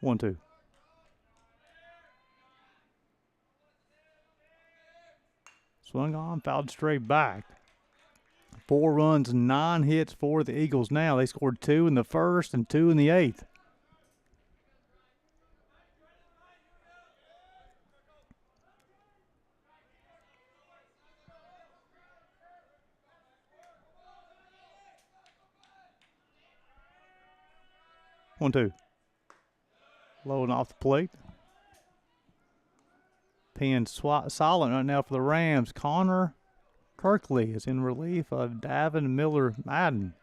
One, two. Swung on, fouled straight back. 4 runs, 9 hits for the Eagles now. They scored 2 in the first and 2 in the 8th. One, two. Low and off the plate. Pinned silent right now for the Rams. Connor Kirkley is in relief of Davin Miller Madden.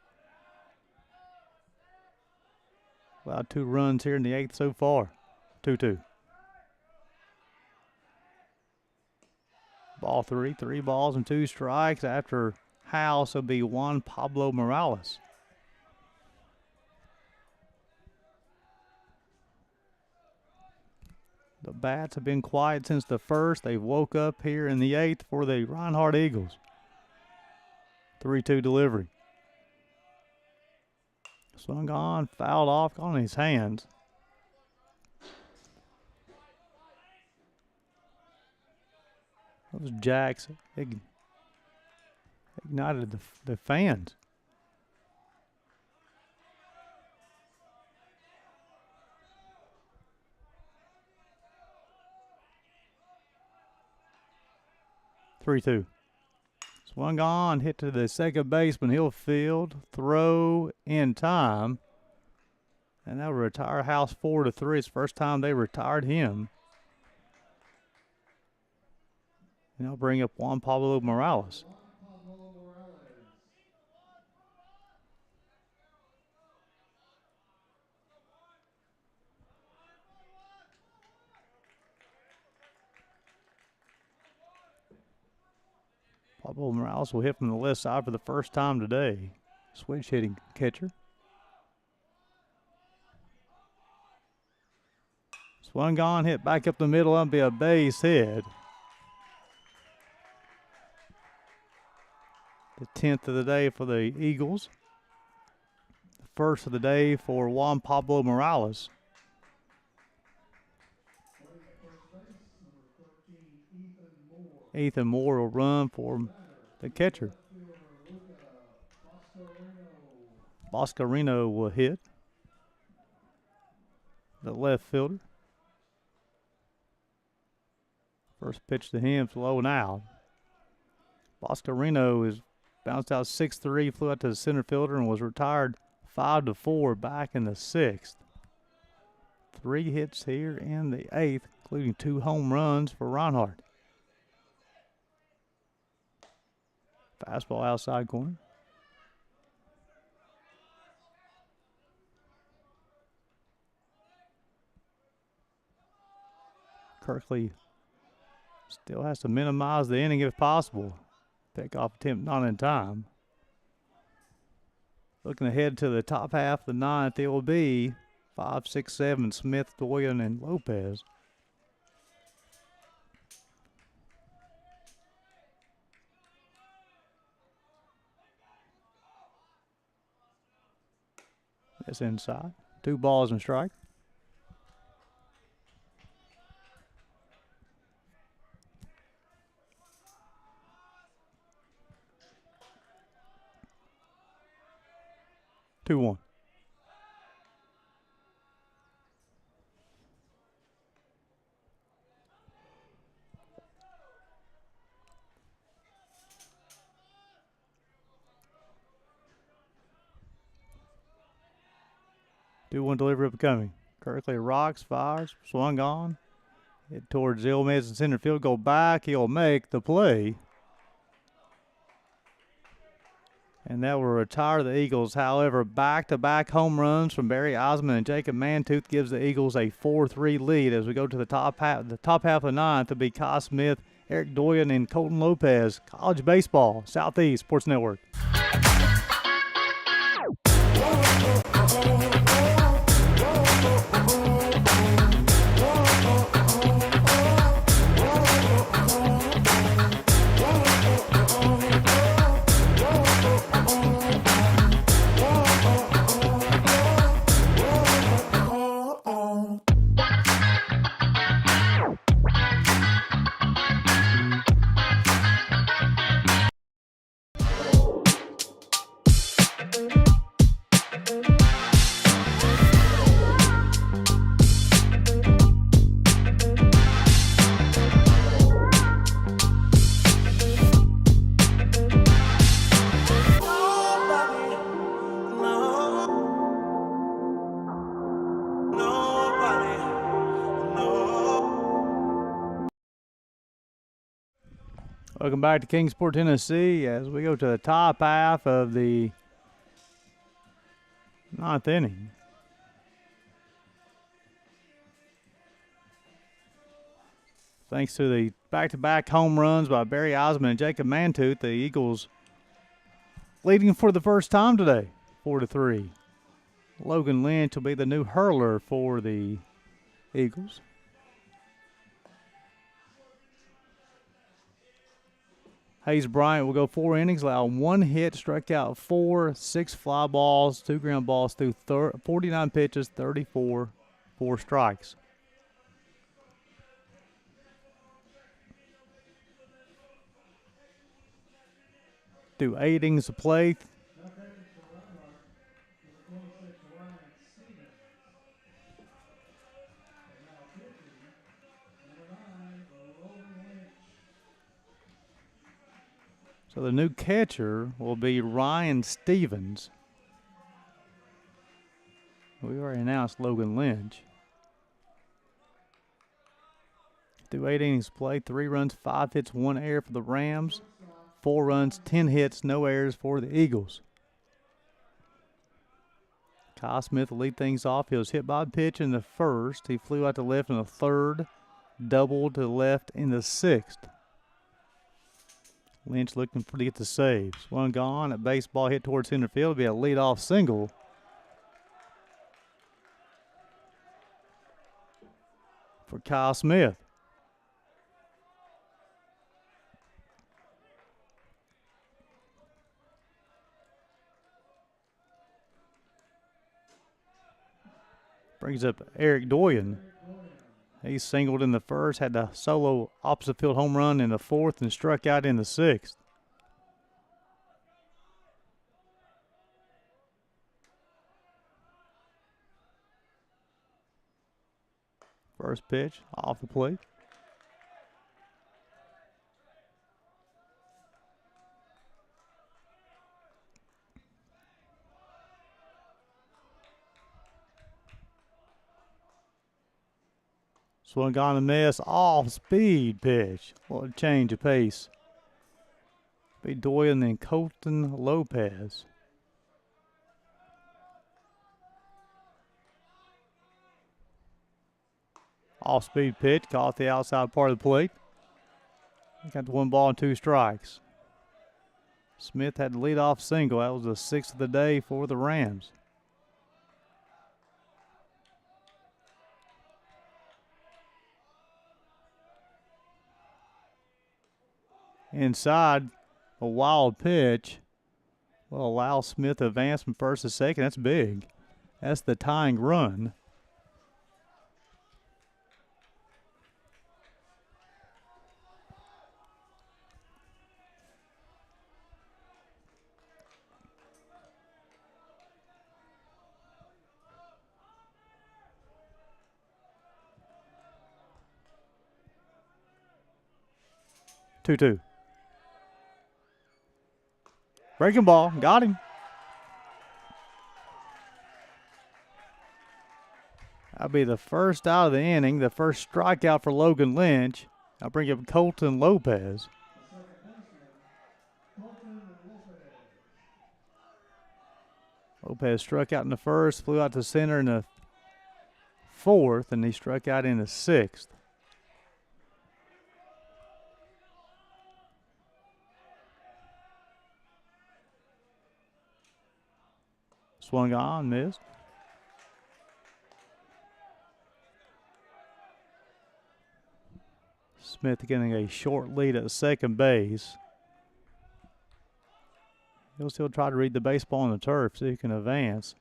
Allowed 2 runs here in the 8th so far. 2-2. Ball 3. 3 balls and 2 strikes. After House will be Juan Pablo Morales. The bats have been quiet since the first. They woke up here in the 8th for the Reinhardt Eagles. 3-2 delivery. Swung on, fouled off on his hands. Those jacks ignited the fans. Three-two. Swung on, hit to the second baseman. He'll field, throw in time. And that will retire House 4-3. It's the first time they retired him. And they'll bring up Juan Pablo Morales. Pablo Morales will hit from the left side for the first time today. Switch hitting catcher. Swung on, hit back up the middle. That'll be a base hit. The 10th of the day for the Eagles. The first of the day for Juan Pablo Morales. Ethan Moore will run for the catcher. Boscarino will hit the left fielder. First pitch to him is low and out. Boscarino is bounced out 6-3, flew out to the center fielder and was retired 5-4 back in the 6th. 3 hits here in the 8th, including 2 home runs for Reinhardt. Fastball outside corner. Kirkley still has to minimize the inning if possible. Pickoff attempt not in time. Looking ahead to the top half of the 9th, it will be 5, 6, 7, Smith, Doyen, and Lopez. That's inside. 2 balls and strike. 2-1. Two-one delivery upcoming. Kirkley rocks, fires, swung on. Hit towards Ilmez in center field. Go back. He'll make the play. And that will retire the Eagles. However, back-to-back home runs from Barry Osmond and Jacob Mantooth gives the Eagles a 4-3 lead as we go to the top half of the ninth. It'll be Kyle Smith, Eric Doyen, and Colton Lopez. College baseball, Southeast Sports Network. Welcome back to Kingsport, Tennessee, as we go to the top half of the ninth inning. Thanks to the back-to-back home runs by Barry Osmond and Jacob Mantooth, the Eagles leading for the first time today, 4-3. Logan Lynch will be the new hurler for the Eagles. Hayes Bryant will go 4 innings, allow 1 hit, struck out 4, 6 fly balls, 2 ground balls through 49 pitches, 34, 4 strikes. Through 8 innings of play. So the new catcher will be Ryan Stevens. We already announced Logan Lynch. Through 8 innings played, 3 runs, 5 hits, 1 error for the Rams. 4 runs, 10 hits, no errors for the Eagles. Kyle Smith will lead things off. He was hit by a pitch in the first. He flew out to left in the third, doubled to left in the sixth. Lynch looking to get the saves. One gone. A baseball hit towards center field. It'll be a leadoff single. For Kyle Smith. Brings up Eric Doyen. He singled in the first, had the solo opposite field home run in the fourth, and struck out in the sixth. First pitch off the plate. Swung on a miss, off-speed pitch. What a change of pace. Be Doyen, then Colton Lopez. Off-speed pitch, caught the outside part of the plate. Got the 1 ball and 2 strikes. Smith had the leadoff single. That was the 6th of the day for the Rams. Inside, a wild pitch will allow Smith to advance from first to second. That's big. That's the tying run. 2-2. Breaking ball. Got him. That'll be the first out of the inning, the first strikeout for Logan Lynch. I'll bring up Colton Lopez. Lopez struck out in the first, flew out to center in the fourth, and he struck out in the sixth. Swung on, missed. Smith getting a short lead at second base. He'll still try to read the baseball on the turf so he can advance.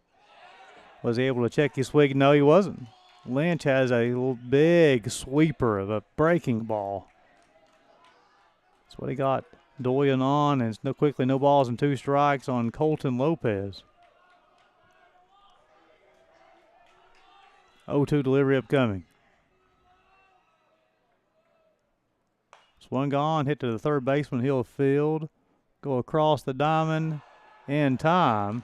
Was he able to check his swing? No, he wasn't. Lynch has a little big sweeper of a breaking ball. That's what he got Doyen on, and it's quickly no balls and 2 strikes on Colton Lopez. 0-2 delivery upcoming. Swung on, hit to the third baseman, he'll field. Go across the diamond in time.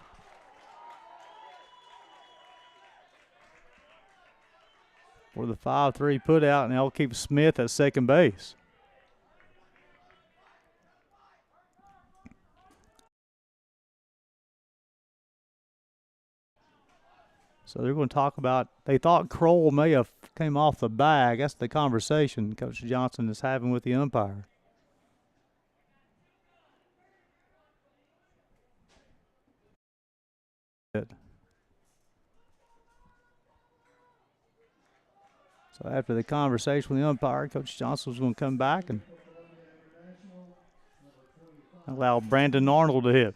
For the 5-3 put out, and they'll keep Smith at second base. So they're going to talk about, they thought Kroll may have came off the bag. That's the conversation Coach Johnson is having with the umpire. So after the conversation with the umpire, Coach Johnson was going to come back and allow Brandon Arnold to hit.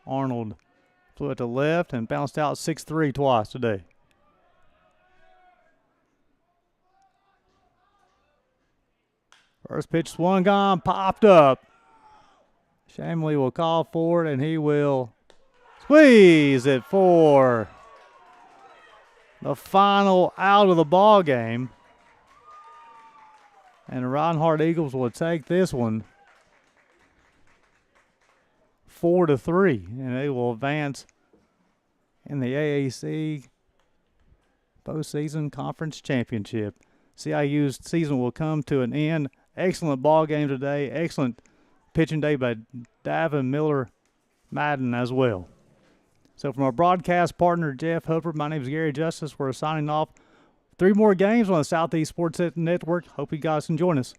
Arnold flew it to left and bounced out 6-3 twice today. First pitch swung on, popped up. Shamley will call for it, and he will squeeze it for the final out of the ball game. And the Reinhardt Eagles will take this one 4-3, and they will advance in the AAC postseason conference championship. CIU's season will come to an end. Excellent ball game today. Excellent pitching day by Davin Miller Madden as well. So from our broadcast partner, Jeff Hooper, my name is Gary Justice. We're signing off. 3 more games on the Southeast Sports Network. Hope you guys can join us.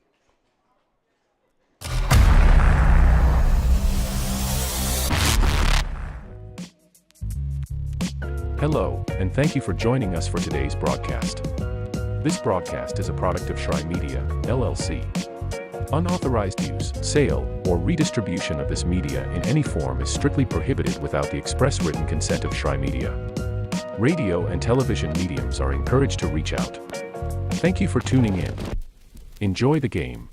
Hello, and thank you for joining us for today's broadcast. This broadcast is a product of Shrine Media, LLC. Unauthorized use, sale, or redistribution of this media in any form is strictly prohibited without the express written consent of Shrine Media. Radio and television mediums are encouraged to reach out. Thank you for tuning in. Enjoy the game.